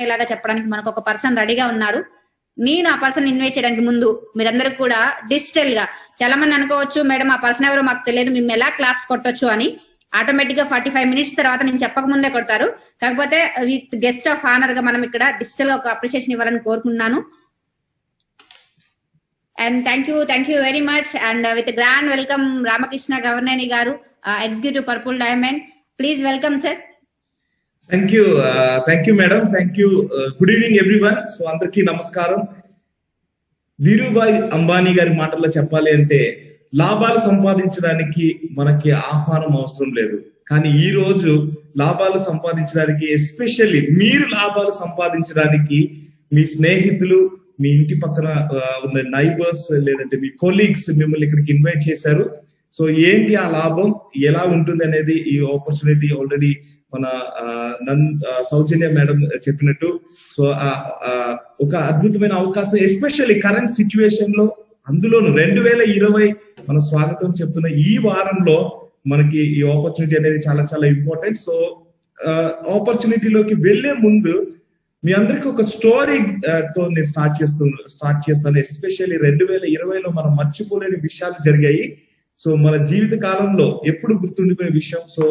అర్థమయ్యేలాగా చెప్పడానికి మనకు ఒక పర్సన్ రెడీగా ఉన్నారు. నేను ఆ పర్సన్ ఇన్వైట్ చేయడానికి ముందు మీరందరూ కూడా డిజిటల్ గా, చాలా మంది అనుకోవచ్చు మేడం ఆ పర్సన్ ఎవరో మాకు తెలియదు, మేము ఎలా క్లాప్స్ కొట్టొచ్చు అని. ఆటోమేటిక్ గా 45 minutes తర్వాత నేను చెప్పక ముందే కొడతారు. కాకపోతే విత్ గెస్ట్ ఆఫ్ ఆనర్ గా మనం ఇక్కడ డిజిటల్ గా ఒక అప్రిషియేషన్ ఇవ్వాలని కోరుకుంటున్నాను. And thank you very much. And with grand welcome Ramakrishna Gavarneni garu, executive purple diamond. Please welcome sir. Thank you madam. Thank you. Good evening everyone. So అందరికీ నమస్కారం. ధీరుభాయ్ అంబానీ గారి మాటల్లో చెప్పాలి అంటే, లాభాలు సంపాదించడానికి మనకి ఆహ్వానం అవసరం లేదు, కానీ ఈ రోజు లాభాలు సంపాదించడానికి, ఎస్పెషల్లీ మీరు లాభాలు సంపాదించడానికి మీ స్నేహితులు, మీ ఇంటి పక్కన ఉన్న నైబర్స్ లేదంటే మీ కొలీగ్స్ మిమ్మల్ని ఇక్కడికి ఇన్వైట్ చేశారు. సో ఏంటి ఆ లాభం, ఎలా ఉంటుంది అనేది ఈ ఆపర్చునిటీ ఆల్రెడీ మన సౌజన్య మేడం చెప్పినట్టు. సో ఒక అద్భుతమైన అవకాశం, ఎస్పెషల్లీ కరెంట్ సిచ్యువేషన్ లో, అందులోను 2020 మనం స్వాగతం చెప్తున్న ఈ వారంలో మనకి ఈ ఆపర్చునిటీ అనేది చాలా చాలా ఇంపార్టెంట్. సో ఆపర్చునిటీలోకి వెళ్లే ముందు మీ అందరికి ఒక స్టోరీ తో నేను స్టార్ట్ చేస్తాను. ఎస్పెషల్లీ 2020లో మనం మర్చిపోలేని విషయాలు జరిగాయి. సో మన జీవిత కాలంలో ఎప్పుడు గుర్తుండిపోయే విషయం. సో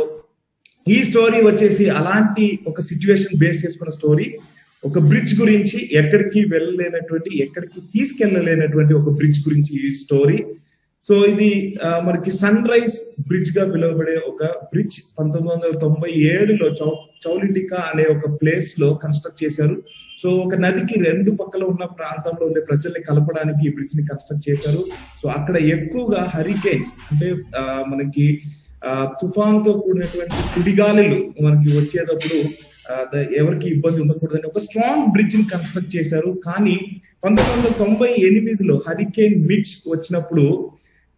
ఈ స్టోరీ వచ్చేసి అలాంటి ఒక సిచ్యువేషన్ బేస్ చేసుకున్న స్టోరీ. ఒక బ్రిడ్జ్ గురించి, ఎక్కడికి వెళ్ళలేనటువంటి, ఎక్కడికి తీసుకెళ్ళలేనటువంటి ఒక బ్రిడ్జ్ గురించి ఈ స్టోరీ. సో ఇది మనకి సన్ రైజ్ బ్రిడ్జ్ గా పిలువబడే ఒక బ్రిడ్జ్ 1997లో చౌలిటికా అనే ఒక ప్లేస్ లో కన్స్ట్రక్ట్ చేశారు. సో ఒక నదికి రెండు పక్కల ఉన్న ప్రాంతంలో ఉండే ప్రజల్ని కలపడానికి ఈ బ్రిడ్జ్ ని కన్స్ట్రక్ట్ చేశారు. సో అక్కడ ఎక్కువగా హరికేన్స్ అంటే మనకి తుఫాన్తో కూడినటువంటి సుడిగాలులు మనకి వచ్చేటప్పుడు ఎవరికి ఇబ్బంది ఉండకూడదని ఒక స్ట్రాంగ్ బ్రిడ్జ్ ని కన్స్ట్రక్ట్ చేశారు. కానీ 1998లో హరికేన్ మిచ్ వచ్చినప్పుడు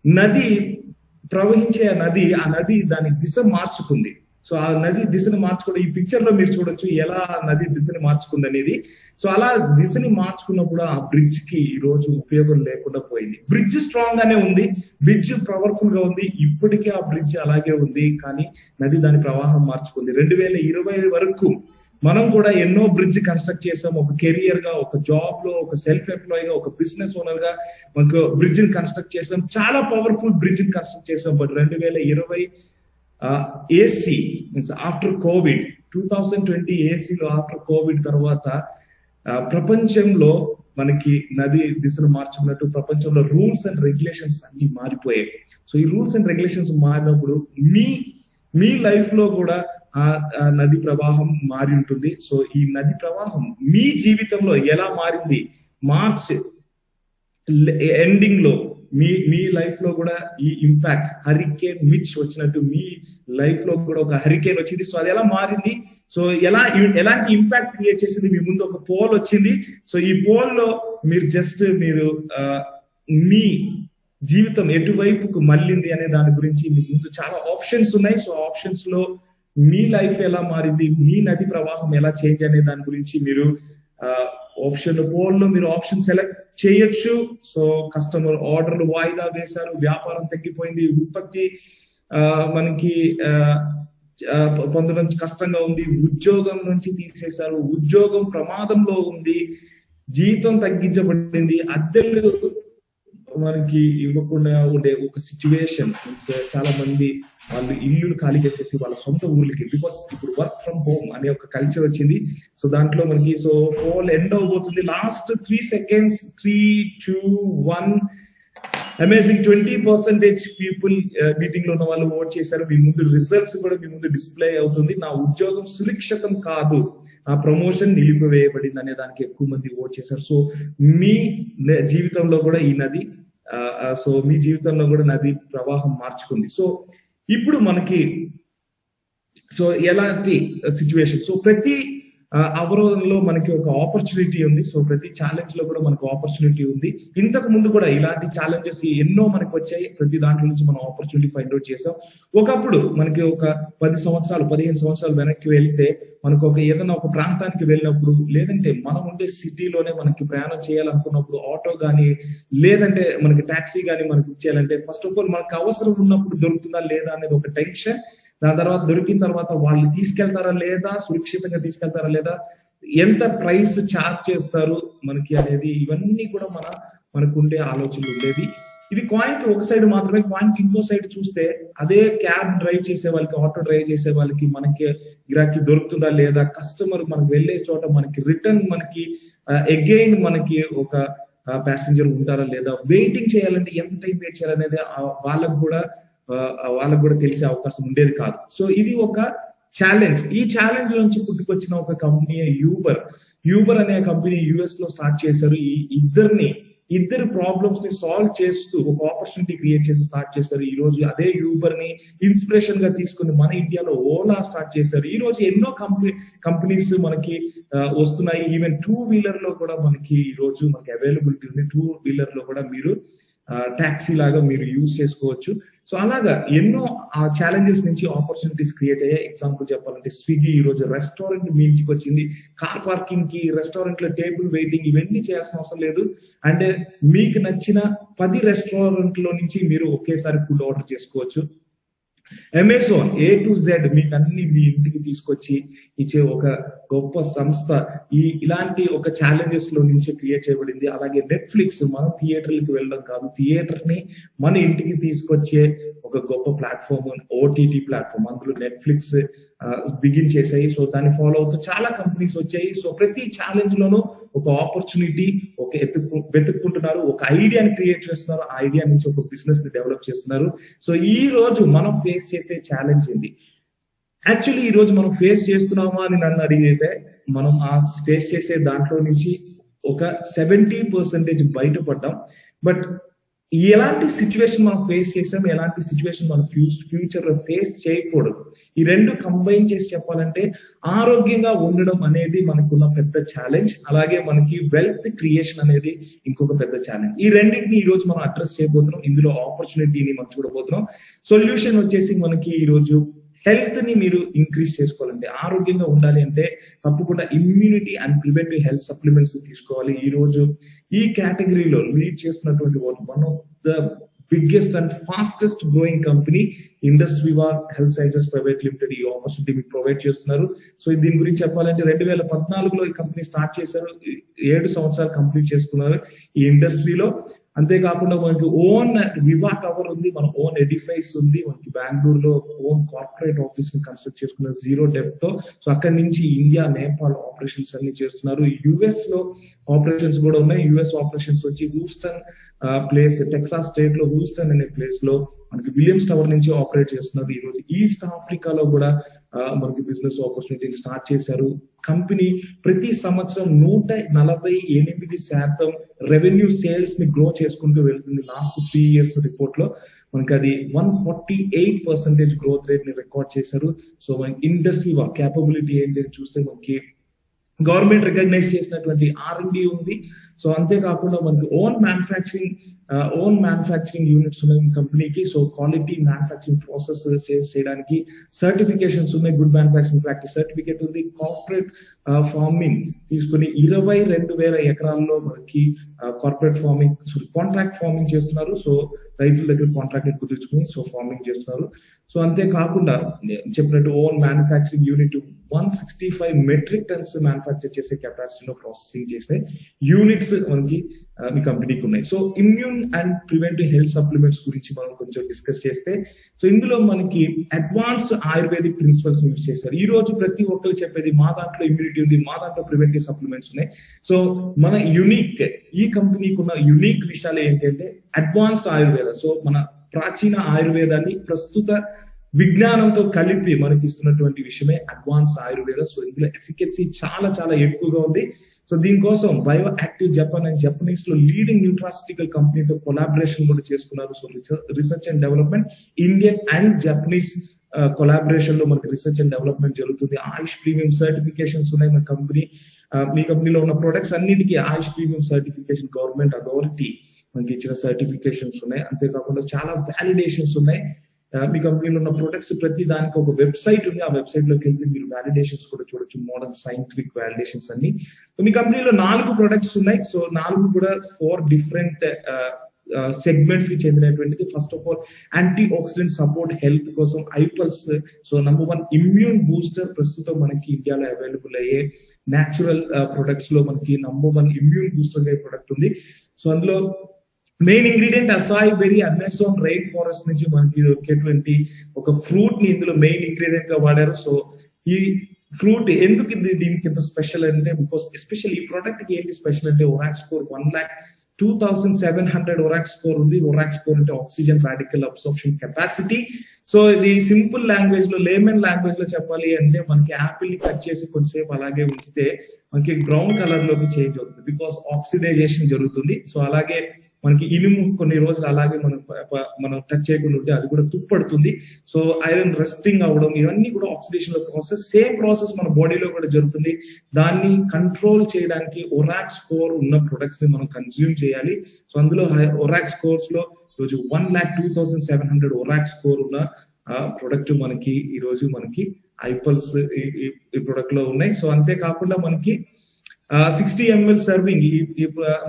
నది ప్రవహించే ఆ నది దాని దిశ మార్చుకుంది. సో ఆ నది దిశని మార్చుకోవడం ఈ పిక్చర్ లో మీరు చూడొచ్చు ఎలా నది దిశని మార్చుకుంది అనేది. సో అలా దిశని మార్చుకున్నప్పుడు ఆ బ్రిడ్జ్ కి ఈ రోజు ఉపయోగం లేకుండా పోయింది. బ్రిడ్జ్ స్ట్రాంగ్ గానే ఉంది, బ్రిడ్జ్ పవర్ఫుల్ గా ఉంది, ఇప్పటికీ ఆ బ్రిడ్జ్ అలాగే ఉంది, కానీ నది దాని ప్రవాహం మార్చుకుంది. 2020 వరకు మనం కూడా ఎన్నో బ్రిడ్జ్ కన్స్ట్రక్ట్ చేసాం. ఒక కెరియర్ గా, ఒక జాబ్ లో, ఒక సెల్ఫ్ ఎంప్లాయ్ గా, ఒక బిజినెస్ ఓనర్ గా మనకు బ్రిడ్జ్ ని కన్స్ట్రక్ట్ చేసాం. చాలా పవర్ఫుల్ బ్రిడ్జ్ ని కన్స్ట్రక్ట్ చేసాం. But 2020 AC means after Covid, 2020 ఏసీలో ఆఫ్టర్ కోవిడ్ తర్వాత ప్రపంచంలో మనకి నది దిశను మార్చుకున్నట్టు ప్రపంచంలో రూల్స్ అండ్ రెగ్యులేషన్స్ అన్ని మారిపోయాయి. సో ఈ రూల్స్ అండ్ రెగ్యులేషన్స్ మారినప్పుడు మీ లైఫ్ లో కూడా ఆ నది ప్రవాహం మారి ఉంటుంది. సో ఈ నది ప్రవాహం మీ జీవితంలో ఎలా మారింది, మార్చ్ ఎండింగ్ లో మీ లైఫ్ లో కూడా ఈ ఇంపాక్ట్, హరికేన్ మిచ్ వచ్చినట్టు మీ లైఫ్ లో కూడా ఒక హరికేన్ వచ్చింది. సో అది ఎలా మారింది, సో ఎలాంటి ఇంపాక్ట్ క్రియేట్ చేసింది, మీ ముందు ఒక పోల్ వచ్చింది. సో ఈ పోల్ లో మీరు మీ జీవితం ఎటువైపుకు మళ్ళింది అనే దాని గురించి మీ ముందు చాలా ఆప్షన్స్ ఉన్నాయి. సో ఆప్షన్స్ లో మీ లైఫ్ ఎలా మారింది, మీ నది ప్రవాహం ఎలా చేంజ్ అనే దాని గురించి మీరు పోల్లో మీరు ఆప్షన్ సెలెక్ట్ చేయొచ్చు. సో కస్టమర్ ఆర్డర్లు వాయిదా వేశారు, వ్యాపారం తగ్గిపోయింది, ఉత్పత్తి మనకి పొందడం కష్టంగా ఉంది, ఉద్యోగం నుంచి తీసేశారు, ఉద్యోగం ప్రమాదంలో ఉంది, జీతం తగ్గించబడింది, అద్దెలు మనకి ఇవ్వకుండా ఉండే ఒక సిచ్యువేషన్. చాలా మంది వాళ్ళు ఇల్లు ఖాళీ చేసేసి వాళ్ళ సొంత ఊర్లకి, బికాస్ ఇప్పుడు వర్క్ ఫ్రమ్ హోమ్ అనే ఒక కల్చర్ వచ్చింది. సో దాంట్లో మనకి సో పోల్ ఎండ్ అవబోతుంది. Last 3 seconds, 3, 2, 1. Amazing 20% people meeting లో ఉన్న వాళ్ళు ఓట్ చేశారు. మీ ముందు రిజల్ట్స్ కూడా మీ ముందు డిస్ప్లే అవుతుంది. నా ఉద్యోగం సురక్షితం కాదు, నా ప్రమోషన్ నిలిపివేయబడింది అనే దానికి ఎక్కువ మంది ఓట్ చేశారు. సో మీ జీవితంలో కూడా ఈ నది మీ జీవితంలో కూడా నది ప్రవాహం మార్చుకుంది. సో ఇప్పుడు మనకి ఎలాంటి సిచ్యువేషన్, సో ప్రతి అవరోధంలో మనకి ఒక ఆపర్చునిటీ ఉంది. సో ప్రతి ఛాలెంజ్ లో కూడా మనకు ఆపర్చునిటీ ఉంది. ఇంతకు ముందు కూడా ఇలాంటి ఛాలెంజెస్ ఎన్నో మనకు వచ్చాయి. ప్రతి దాంట్లో నుంచి మనం ఆపర్చునిటీ ఫైండ్ అవుట్ చేసాం. ఒకప్పుడు మనకి ఒక 10 సంవత్సరాలు 15 సంవత్సరాలు వెనక్కి వెళ్తే మనకు ఏదైనా ఒక ప్రాంతానికి వెళ్ళినప్పుడు, లేదంటే మనం ఉండే సిటీలోనే మనకి ప్రయాణం చేయాలనుకున్నప్పుడు ఆటో గానీ లేదంటే మనకి టాక్సీ గానీ మనకి ఇచ్చేయాలంటే ఫస్ట్ ఆఫ్ ఆల్ మనకు అవసరం ఉన్నప్పుడు దొరుకుతుందా లేదా అనేది ఒక టెన్షన్. దాని తర్వాత దొరికిన తర్వాత వాళ్ళు తీసుకెళ్తారా లేదా, సురక్షితంగా తీసుకెళ్తారా లేదా, ఎంత ప్రైస్ చార్జ్ చేస్తారు మనకి అనేది, ఇవన్నీ కూడా మనకు ఉండే ఆలోచనలు ఉండేవి. ఇది కాయిన్ కి ఒక సైడ్ మాత్రమే. కాయిన్ కి ఇంకో సైడ్ చూస్తే అదే క్యాబ్ డ్రైవ్ చేసే వాళ్ళకి, ఆటో డ్రైవ్ చేసే వాళ్ళకి మనకి గిరాకీ దొరుకుతుందా లేదా, కస్టమర్ మనకు వెళ్ళే చోట మనకి రిటర్న్ మనకి అగైన్ మనకి ఒక ప్యాసింజర్ ఉంటారా లేదా, వెయిటింగ్ చేయాలంటే ఎంత టైం వెయిట్ చేయాలనేది వాళ్ళకు కూడా తెలిసే అవకాశం ఉండేది కాదు. సో ఇది ఒక ఛాలెంజ్. ఈ ఛాలెంజ్ నుంచి పుట్టుకొచ్చిన ఒక కంపెనీ యూబర్ అనే కంపెనీ యుఎస్ లో స్టార్ట్ చేశారు. ఈ ఇద్దరు ప్రాబ్లమ్స్ ని సాల్వ్ చేస్తూ ఒక ఆపర్చునిటీ క్రియేట్ చేసి స్టార్ట్ చేశారు. ఈ రోజు అదే యూబర్ ని ఇన్స్పిరేషన్ గా తీసుకుని మన ఇండియాలో ఓలా స్టార్ట్ చేశారు. ఈ రోజు ఎన్నో కంపెనీస్ మనకి వస్తున్నాయి. ఈవెన్ 2 వీలర్ లో కూడా మనకి ఈ రోజు మనకి అవైలబిలిటీ ఉంది. 2 వీలర్ లో కూడా మీరు టాక్సీ లాగా మీరు యూజ్ చేసుకోవచ్చు. సో అలాగా ఎన్నో ఛాలెంజెస్ నుంచి ఆపర్చునిటీస్ క్రియేట్ అయ్యాయి. ఎగ్జాంపుల్ చెప్పాలంటే స్విగ్గీ ఈ రోజు రెస్టారెంట్ మీ ఇంటికి వచ్చింది. కార్ పార్కింగ్ కి, రెస్టారెంట్ లో టేబుల్ వెయిటింగ్, ఇవన్నీ చేయాల్సిన అవసరం లేదు. అంటే మీకు నచ్చిన 10 రెస్టారెంట్ లో నుంచి మీరు ఒకేసారి ఫుడ్ ఆర్డర్ చేసుకోవచ్చు. అమెజాన్ A to Z మీకు అన్ని మీ ఇంటికి తీసుకొచ్చి ఇచ్చే ఒక గొప్ప సంస్థ ఇలాంటి ఒక ఛాలెంజెస్ లో నుంచి క్రియేట్ చేయబడింది. అలాగే నెట్ఫ్లిక్స్ మనం థియేటర్లకు వెళ్ళడం కాదు, థియేటర్ ని మన ఇంటికి తీసుకొచ్చే ఒక గొప్ప ప్లాట్ఫామ్, ఓటీటీ ప్లాట్ఫామ్. అందులో నెట్ఫ్లిక్స్ బిగిన్ చేసాయి. సో దాన్ని ఫాలో అవుతూ చాలా కంపెనీస్ వచ్చాయి. సో ప్రతి ఛాలెంజ్ లోనూ ఒక ఆపర్చునిటీ వెతుక్కుంటున్నారు, ఒక ఐడియాని క్రియేట్ చేస్తున్నారు, ఆ ఐడియా నుంచి ఒక బిజినెస్ ని డెవలప్ చేస్తున్నారు. సో ఈ రోజు మనం ఫేస్ చేసే ఛాలెంజ్ ఏంటి? యాక్చువల్లీ ఈ రోజు మనం ఫేస్ చేస్తున్నామా అని నన్ను అడిగితే, మనం ఆ ఫేస్ చేసే దాంట్లో నుంచి ఒక 70% బయటపడ్డాం. బట్ ఎలాంటి సిచ్యువేషన్ మనం ఫేస్ చేసాం, ఎలాంటి సిచ్యువేషన్ మనం ఫ్యూచర్ లో ఫేస్ చేయకూడదు, ఈ రెండు కంబైన్ చేసి చెప్పాలంటే ఆరోగ్యంగా ఉండడం అనేది మనకున్న పెద్ద ఛాలెంజ్. అలాగే మనకి వెల్త్ క్రియేషన్ అనేది ఇంకొక పెద్ద ఛాలెంజ్. ఈ రెండింటిని ఈ రోజు మనం అడ్రస్ చేయబోతున్నాం. ఇందులో ఆపర్చునిటీని మనం చూడబోతున్నాం. సొల్యూషన్ వచ్చేసి మనకి ఈ రోజు హెల్త్ ని మీరు ఇంక్రీజ్ చేసుకోవాలంటే, ఆరోగ్యంగా ఉండాలి అంటే తప్పకుండా immunity and preventive health supplements తీసుకోవాలి. ఈ రోజు ఈ కేటగిరీలో లీడ్ చేస్తున్నటువంటి one of the biggest and fastest growing company Indus Viva health sciences private limited ఈ ఆపర్చునిటీ మీకు ప్రొవైడ్ చేస్తున్నారు. సో దీని గురించి చెప్పాలంటే 2014లో ఈ కంపెనీ స్టార్ట్ చేశారు. 7 సంవత్సరాలు కంప్లీట్ చేసుకున్నారు ఈ ఇండస్ట్రీలో. అంతేకాకుండా మనకి ఓన్ వివా టవర్ ఉంది, మన ఓన్ ఎడిఫైస్ ఉంది, మనకి బెంగళూరులో ఓన్ కార్పొరేట్ ఆఫీస్ ని కన్స్ట్రక్ట్ చేసుకున్న జీరో డెప్త్ తో. సో అక్కడి నుంచి ఇండియా, నేపాల్ ఆపరేషన్స్ అన్ని చేస్తున్నారు. యుఎస్ లో ఆపరేషన్స్ కూడా ఉన్నాయి. యుఎస్ ఆపరేషన్స్ వచ్చి హ్యూస్టన్ ప్లేస్, టెక్సాస్ స్టేట్ లో హ్యూస్టన్ అనే ప్లేస్ లో మనకి విలియమ్స్ టవర్ నుంచి ఆపరేట్ చేస్తున్నారు. ఈ రోజు ఈస్ట్ ఆఫ్రికాలో కూడా మనకి బిజినెస్ ఆపర్చునిటీని స్టార్ట్ చేశారు. కంపెనీ ప్రతి సంవత్సరం 148% రెవెన్యూ సేల్స్ ని గ్రో చేసుకుంటూ వెళ్తుంది. లాస్ట్ 3 years రిపోర్ట్ లో మనకి అది 148% గ్రోత్ రేట్ ని రికార్డ్ చేశారు. సో మనకి ఇండస్ట్రీ క్యాపబిలిటీ ఏంటి అని చూస్తే మనకి గవర్నమెంట్ రికగ్నైజ్ చేసినటువంటి R&D ఉంది. సో అంతేకాకుండా మనకి ఓన్ మ్యానుఫ్యాక్చరింగ్ యూనిట్స్ ఉన్నాయి కంపెనీకి. సో క్వాలిటీ మ్యానుఫ్యాక్చరింగ్ ప్రాసెస్ చేయడానికి సర్టిఫికేషన్స్ ఉన్నాయి. గుడ్ మ్యానుఫ్యాక్చరింగ్ ప్రాక్టీస్ సర్టిఫికేట్ ఉంది. కార్పొరేట్ ఫార్మింగ్ తీసుకుని 22,000 ఎకరాల్లో మనకి కార్పొరేట్ ఫార్మింగ్, కాంట్రాక్ట్ ఫార్మింగ్ చేస్తున్నారు. సో రైతుల దగ్గర కాంట్రాక్ట్ కుదుర్చుకుని సో ఫార్మింగ్ చేస్తున్నారు. సో అంతేకాకుండా చెప్పినట్టు own manufacturing unit 165 metric tons manufacture చేసే కెపాసిటీలో ప్రాసెసింగ్ చేసే యూనిట్స్ మనకి మీ కంపెనీకి ఉన్నాయి. So immune and preventive health supplements గురించి మనం కొంచెం డిస్కస్ చేస్తే, సో ఇందులో మనకి అడ్వాన్స్డ్ ఆయుర్వేదిక్ ప్రిన్సిపల్స్ యూజ్ చేశారు. ఈ రోజు ప్రతి ఒక్కరు చెప్పేది మా దాంట్లో ఇమ్యూనిటీ ఉంది, మా దాంట్లో ప్రివెంటివ్ సప్లిమెంట్స్ ఉన్నాయి. సో మన ఈ కంపెనీకి ఉన్న యునిక్ విషయాలు ఏంటంటే అడ్వాన్స్డ్ ఆయుర్వేద. సో మన ప్రాచీన ఆయుర్వేదాన్ని ప్రస్తుత విజ్ఞానంతో కలిపి మనకి ఇస్తున్నటువంటి విషయమే అడ్వాన్స్డ్ ఆయుర్వేద. సో ఇందులో ఎఫికసీ చాలా చాలా ఎక్కువగా ఉంది. సో దీనికోసం bio active Japan and Japanese లో లీడింగ్ న్యూట్రాసిటికల్ కంపెనీతో కొలాబరేషన్ కూడా చేసుకున్నారు. So research and development Indian and Japanese collaboration లో మనకి రీసెర్చ్ అండ్ డెవలప్మెంట్ జరుగుతుంది. ఆయుష్ ప్రీమియం సర్టిఫికేషన్స్ ఉన్నాయి మన కంపెనీ. మీ కంపెనీలో ఉన్న ప్రొడక్ట్స్ అన్నిటికీ ఆయుష్ ప్రీమియం సర్టిఫికేషన్ గవర్నమెంట్ అథారిటీ మనకి ఇచ్చిన సర్టిఫికేషన్స్ ఉన్నాయి. అంతేకాకుండా చాలా వ్యాలిడేషన్స్ ఉన్నాయి. మీ కంపెనీలో ఉన్న ప్రొడక్ట్స్ ప్రతి దానికి ఒక వెబ్సైట్ ఉంది. ఆ వెబ్సైట్ లోకి వెళ్తే మీరు వ్యాలిడేషన్స్ కూడా చూడొచ్చు, మోడర్న్ సైంటిఫిక్ వ్యాలిడేషన్స్ అన్ని. మీ కంపెనీలో 4 ప్రొడక్ట్స్ ఉన్నాయి. సో 4 కూడా 4 డిఫరెంట్ సెగ్మెంట్స్ కి చెందినటువంటిది. First of all anti oxidant support health కోసం iPulse. So number 1 immune booster ప్రస్తుతం మనకి ఇండియాలో అవైలబుల్ అయ్యే న్యాచురల్ ప్రొడక్ట్స్ లో మనకి నంబర్ 1 ఇమ్యూన్ బూస్టర్ గా ప్రొడక్ట్ ఉంది. సో అందులో main ingredient acai berry, Amazon rain forest నుంచి మనకి దొరికేటువంటి ఒక ఫ్రూట్ ని ఇందులో మెయిన్ ఇంగ్రీడియంట్ గా వాడారు. సో ఈ ఫ్రూట్ ఎందుకు దీనికి ఇంత స్పెషల్ అంటే, బికాస్ ఎస్పెషల్ ఈ ప్రోడక్ట్ కి ఏంటి స్పెషల్ అంటే ఒరాక్ స్కోర్ 1,02,700 ఒరాక్ స్కోర్ ఉంది. ఒరాక్ స్కోర్ అంటే oxygen radical absorption capacity. So ఇది సింపుల్ లాంగ్వేజ్ లో, లేమన్ లాంగ్వేజ్ లో చెప్పాలి అంటే, మనకి యాపిల్ ని కట్ చేసి కొంచెంసేపు అలాగే ఉంచితే మనకి బ్రౌన్ కలర్ లోకి చేంజ్ అవుతుంది, బికాస్ ఆక్సిడైజేషన్ జరుగుతుంది. సో అలాగే మనకి ఇనుము కొన్ని రోజులు అలాగే మనం టచ్ చేయకుండా ఉంటే అది కూడా తుప్పడుతుంది. సో ఐరన్ రెస్టింగ్ అవ్వడం, ఇవన్నీ కూడా ఆక్సిడేషన్ ప్రాసెస్. సేమ్ ప్రాసెస్ మన బాడీలో కూడా జరుగుతుంది. దాన్ని కంట్రోల్ చేయడానికి ఒరాక్ స్కోర్ ఉన్న ప్రొడక్ట్స్ ని మనం కన్జ్యూమ్ చేయాలి. సో అందులో ఒరాక్ స్కోర్స్ లో ఈరోజు 1,02,700 ఒరాక్ స్కోర్ ఉన్న ప్రొడక్ట్ మనకి ఈరోజు మనకి ఐపల్స్ ఈ ప్రొడక్ట్ లో ఉన్నాయి. సో అంతేకాకుండా మనకి 60 ml సర్వింగ్.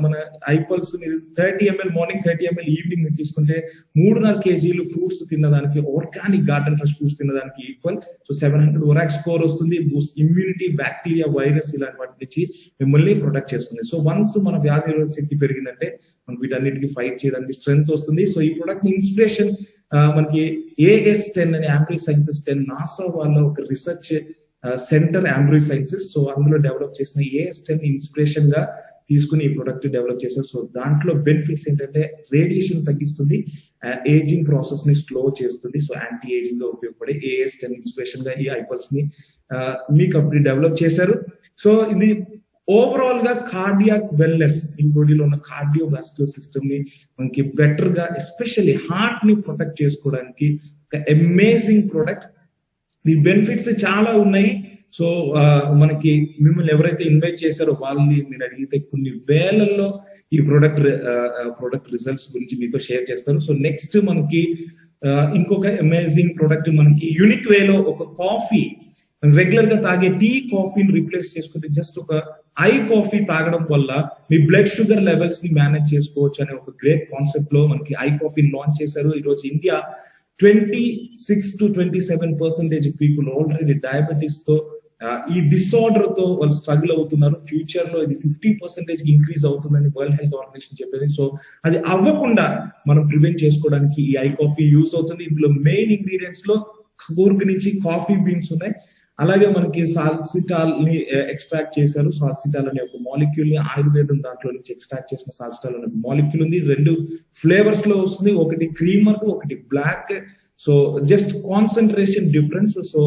మన ఐపల్స్ మీరు 30 ml మార్నింగ్, 30 ml ఈవినింగ్ మీరు తీసుకుంటే 3.5 kg ఫ్రూట్స్ తిన్నదానికి, ఆర్గానిక్ గార్డెన్ ఫ్రెష్ ఫ్రూట్స్ తిన్నదానికి ఈక్వల్. సో 700 ఒరాక్ స్కోర్ వస్తుంది. బూస్ట్ ఇమ్యూనిటీ, బ్యాక్టీరియా, వైరస్ ఇలాంటి వాటి నుంచి మిమ్మల్ని ప్రొటెక్ట్ చేస్తుంది. సో వన్స్ మన వ్యాధి నిరోధక శక్తి పెరిగిందంటే మనకి వీటన్నిటికీ ఫైట్ చేయడానికి స్ట్రెంగ్త్ వస్తుంది. సో ఈ ప్రొడక్ట్ ఇన్స్పిరేషన్ మనకి AS10 అనే ఆంబ్రీ సైన్సెస్ 10 నాసా వాళ్ళ ఒక రీసెర్చ్ సెంటర్ ఆంబ్రీ సైన్సెస్. సో అందులో డెవలప్ చేసిన AS10 ఇన్స్పిరేషన్ గా తీసుకుని ఈ ప్రొడక్ట్ డెవలప్ చేశారు. సో దాంట్లో బెనిఫిట్స్ ఏంటంటే రేడియేషన్ తగ్గిస్తుంది, ఏజింగ్ ప్రాసెస్ ని స్లో చేస్తుంది. సో యాంటీ ఏజింగ్ గా ఉపయోగపడే AS10 ఇన్స్పిరేషన్ గా ఈ ఐపల్స్ ని మీ కంపెనీ డెవలప్ చేశారు. సో ఇది ఓవరాల్ గా కార్డియాక్ వెల్నెస్, ఈ బాడీలో ఉన్న కార్డియోవాస్కులర్ సిస్టమ్ ని మనకి బెటర్ గా, ఎస్పెషల్లీ హార్ట్ ని ప్రొటెక్ట్ చేసుకోవడానికి ఒక అమేజింగ్ ప్రొడక్ట్. ఈ బెనిఫిట్స్ చాలా ఉన్నాయి. సో మనకి మిమ్మల్ని ఎవరైతే ఇన్వైట్ చేశారో వాళ్ళని మీరు అడిగితే కొన్ని వేలల్లో ఈ ప్రొడక్ట్ రిజల్ట్స్ గురించి మీతో షేర్ చేస్తారు. సో నెక్స్ట్ మనకి ఇంకొక అమేజింగ్ ప్రొడక్ట్, మనకి యూనిక్ వేలో ఒక కాఫీ, రెగ్యులర్ గా తాగే టీ కాఫీని రీప్లేస్ చేసుకుంటే జస్ట్ ఒక ఐ కాఫీ తాగడం వల్ల మీ బ్లడ్ షుగర్ లెవెల్స్ ని మేనేజ్ చేసుకోవచ్చు అనే ఒక గ్రేట్ కాన్సెప్ట్ లో మనకి ఐ కాఫీని లాంచ్ చేశారు. ఈరోజు India 26 to 27% people already diabetes తో, ఈ డిసార్డర్ తో వాళ్ళు స్ట్రగుల్ అవుతున్నారు. ఫ్యూచర్ లో ఇది 50% ఇంక్రీజ్ అవుతుందని వరల్డ్ హెల్త్ ఆర్గనైజేషన్ చెప్పింది. సో అది అవ్వకుండా మనం ప్రివెంట్ చేసుకోవడానికి ఈ ఐ కాఫీ యూస్ అవుతుంది. ఇందులో మెయిన్ ఇంగ్రీడియంట్స్ లో కూర్గ్ నుంచి కాఫీ బీన్స్ ఉన్నాయి. అలాగే మనకి సాల్సిటాల్ ని ఎక్స్ట్రాక్ట్ చేశారు. సాల్సిటాల్ అనే ఒక మాలిక్యూల్ ని ఆయుర్వేదం దాంట్లో నుంచి ఎక్స్ట్రాక్ట్ చేసిన సాల్సిటాల్ అనే ఒక మాలిక్యూల్ ఉంది. 2 ఫ్లేవర్స్ లో వస్తుంది, ఒకటి క్రీమర్, ఒకటి black. So just concentration difference. So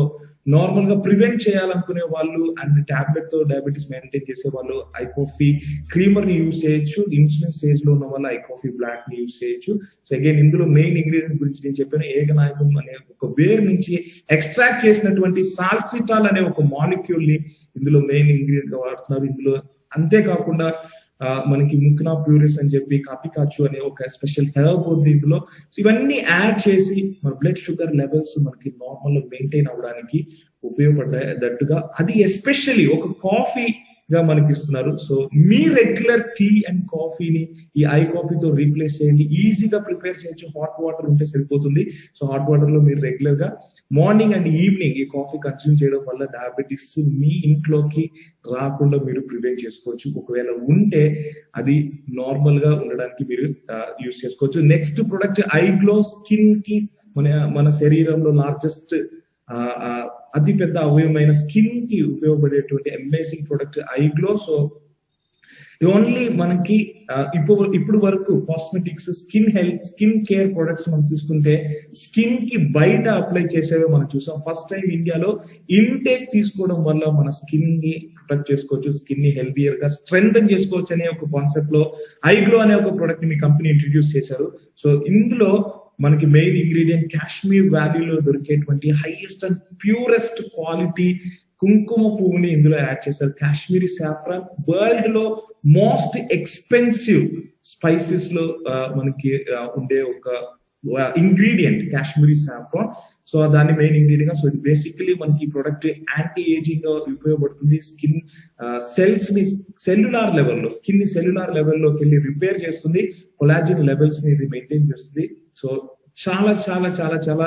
normal గా ప్రివెంట్ చేయాలనుకునే వాళ్ళు అండ్ టాబ్లెట్ తో డయాబెటీస్ మెయింటైన్ చేసే వాళ్ళు ఐ కాఫీ క్రీమర్ ని యూజ్ చేయొచ్చు. ఇన్సులిన్ స్టేజ్ లో ఉన్న వాళ్ళు ఐ కాఫీ బ్లాక్ ని యూజ్ చేయొచ్చు. సో అగైన్ ఇందులో మెయిన్ ఇంగ్రీడియంట్ గురించి నేను చెప్పాను. ఏకనాయకం అనే ఒక వేర్ నుంచి ఎక్స్ట్రాక్ట్ చేసినటువంటి సాల్సిటాల్ అనే ఒక మాలిక్యూల్ ని ఇందులో మెయిన్ ఇంగ్రీడియంట్ గా వాడుతున్నారు. ఇందులో అంతేకాకుండా మనకి ముక్నా ప్యూరిస్ అని చెప్పి కాపికాచు అనే ఒక స్పెషల్ హెర్బ్ ఉంది ఇందులో. సో ఇవన్నీ యాడ్ చేసి మన బ్లడ్ షుగర్ లెవెల్స్ మనకి నార్మల్ మెయింటైన్ అవ్వడానికి ఉపయోగపడేటట్టుగా, అది ఎస్పెషల్లీ ఒక కాఫీ గా మనకి ఇస్తున్నారు. సో మీ రెగ్యులర్ టీ అండ్ కాఫీని ఈ ఐ కాఫీతో రీప్లేస్ చేయండి. ఈజీగా ప్రిపేర్ చేయొచ్చు. హాట్ వాటర్ ఉంటే సరిపోతుంది. సో హాట్ వాటర్ లో మీరు రెగ్యులర్ గా మార్నింగ్ అండ్ ఈవినింగ్ ఈ కాఫీ కన్స్యూమ్ చేయడం వల్ల డయాబెటీస్ మీ ఇంట్లోకి రాకుండా మీరు ప్రివెంట్ చేసుకోవచ్చు. ఒకవేళ ఉంటే అది నార్మల్ గా ఉండడానికి మీరు యూజ్ చేసుకోవచ్చు. Next product I glow. Skin కి మన శరీరంలో లార్జెస్ట్ అతి పెద్ద అవయవమైన స్కిన్ కి ఉపయోగపడేటువంటి amazing product I glow. So only మనకి ఇప్పుడు వరకు cosmetics, skin health, skin care products మనం చూసుకుంటే స్కిన్ కి బయట అప్లై చేసేవే మనం చూసాం. ఫస్ట్ టైం ఇండియాలో ఇంటేక్ తీసుకోవడం వల్ల మన స్కిన్ ని ప్రొటెక్ట్ చేసుకోవచ్చు, స్కిన్ ని హెల్దియర్ గా స్ట్రెంథన్ చేసుకోవచ్చు అనే ఒక కాన్సెప్ట్ లో ఐ గ్లో అనే ఒక ప్రొడక్ట్ ని మీ కంపెనీ ఇంట్రడ్యూస్ చేశారు. సో ఇందులో మనకి మెయిన్ ఇంగ్రీడియంట్ కాశ్మీర్ వ్యాలీలో దొరికేటువంటి హైయెస్ట్ అండ్ ప్యూరెస్ట్ క్వాలిటీ కుంకుమ పువ్వుని ఇందులో యాడ్ చేశారు. కాశ్మీరీ సాఫ్రాన్ వరల్డ్ లో మోస్ట్ ఎక్స్పెన్సివ్ స్పైసెస్ లో మనకి ఉండే ఒక ఇంగ్రీడియంట్ కాశ్మీరీ సాఫ్రాన్. సో దాని మెయిన్ ఇంగ్రీడియంట్ గా, సో ఇది బేసికలీ మనకి ఈ ప్రొడక్ట్ యాంటీ ఏజింగ్ గా ఉపయోగపడుతుంది. స్కిన్ సెల్స్ ని సెల్యులార్ లెవెల్లో, స్కిన్ ని సెల్యులార్ లెవెల్లోకి వెళ్ళి రిపేర్ చేస్తుంది, కొలాజిన్ లెవెల్స్ ని ఇది మెయింటైన్ చేస్తుంది. సో చాలా చాలా చాలా చాలా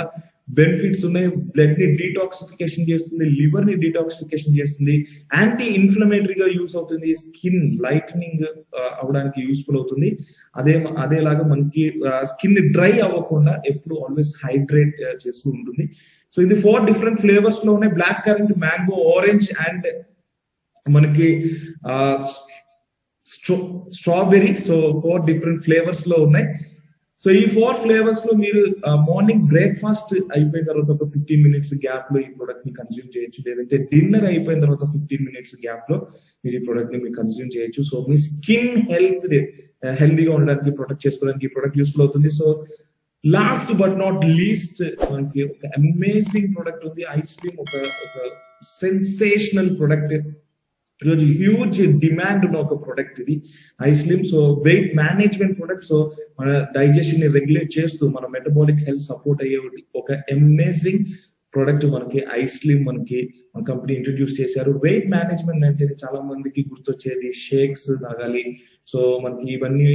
బెనిఫిట్స్ ఉన్నాయి. బ్లడ్ ని డీటాక్సిఫికేషన్ చేస్తుంది, లివర్ ని డీటాక్సిఫికేషన్ చేస్తుంది, యాంటీ ఇన్ఫ్లమేటరీగా యూస్ అవుతుంది, స్కిన్ లైటనింగ్ అవడానికి యూస్ఫుల్ అవుతుంది. అదేలాగా మనకి స్కిన్ డ్రై అవ్వకుండా ఎప్పుడు ఆల్వేస్ హైడ్రేట్ చేస్తూ ఉంటుంది. సో ఇది 4 డిఫరెంట్ ఫ్లేవర్స్ లో ఉన్నాయి, black currant, mango, orange and మనకి స్ట్రాబెర్రీ. సో 4 డిఫరెంట్ ఫ్లేవర్స్ లో ఉన్నాయి. సో ఈ 4 ఫ్లేవర్స్ లో మీరు మార్నింగ్ బ్రేక్ఫాస్ట్ అయిపోయిన తర్వాత ఒక 15 మినిట్స్ గ్యాప్ లో ఈ ప్రొడక్ట్ ని కన్స్యూమ్ చేయొచ్చు, లేదంటే డిన్నర్ అయిపోయిన తర్వాత 15 మినిట్స్ గ్యాప్ లో మీరు ఈ ప్రొడక్ట్ ని మీరు కన్స్యూమ్ చేయొచ్చు. సో మీ స్కిన్ హెల్తీగా ఉండడానికి, ప్రొటెక్ట్ చేసుకోవడానికి ఈ ప్రొడక్ట్ యూస్ఫుల్ అవుతుంది. So last but not least మనకి ఒక అమేజింగ్ ప్రొడక్ట్ ఉంది, ఐస్ క్రీమ్. ఒక సెన్సేషనల్ ప్రొడక్ట్, ఈరోజు హ్యూజ్ డిమాండ్ ఉన్న ఒక ప్రొడక్ట్ ఇది ice cream. So weight management product. So మన డైజెషన్ ని రెగ్యులేట్ చేస్తూ మన మెటబాలిక్ హెల్త్ సపోర్ట్ అయ్యే ఒక అమేజింగ్ ప్రొడక్ట్ మనకి ఐస్ క్రీమ్ మనకి మన కంపెనీ ఇంట్రడ్యూస్ చేశారు. వెయిట్ మేనేజ్మెంట్ అంటే చాలా మందికి గుర్తొచ్చేది షేక్స్ తాగాలి, సో మనకి ఇవన్నీ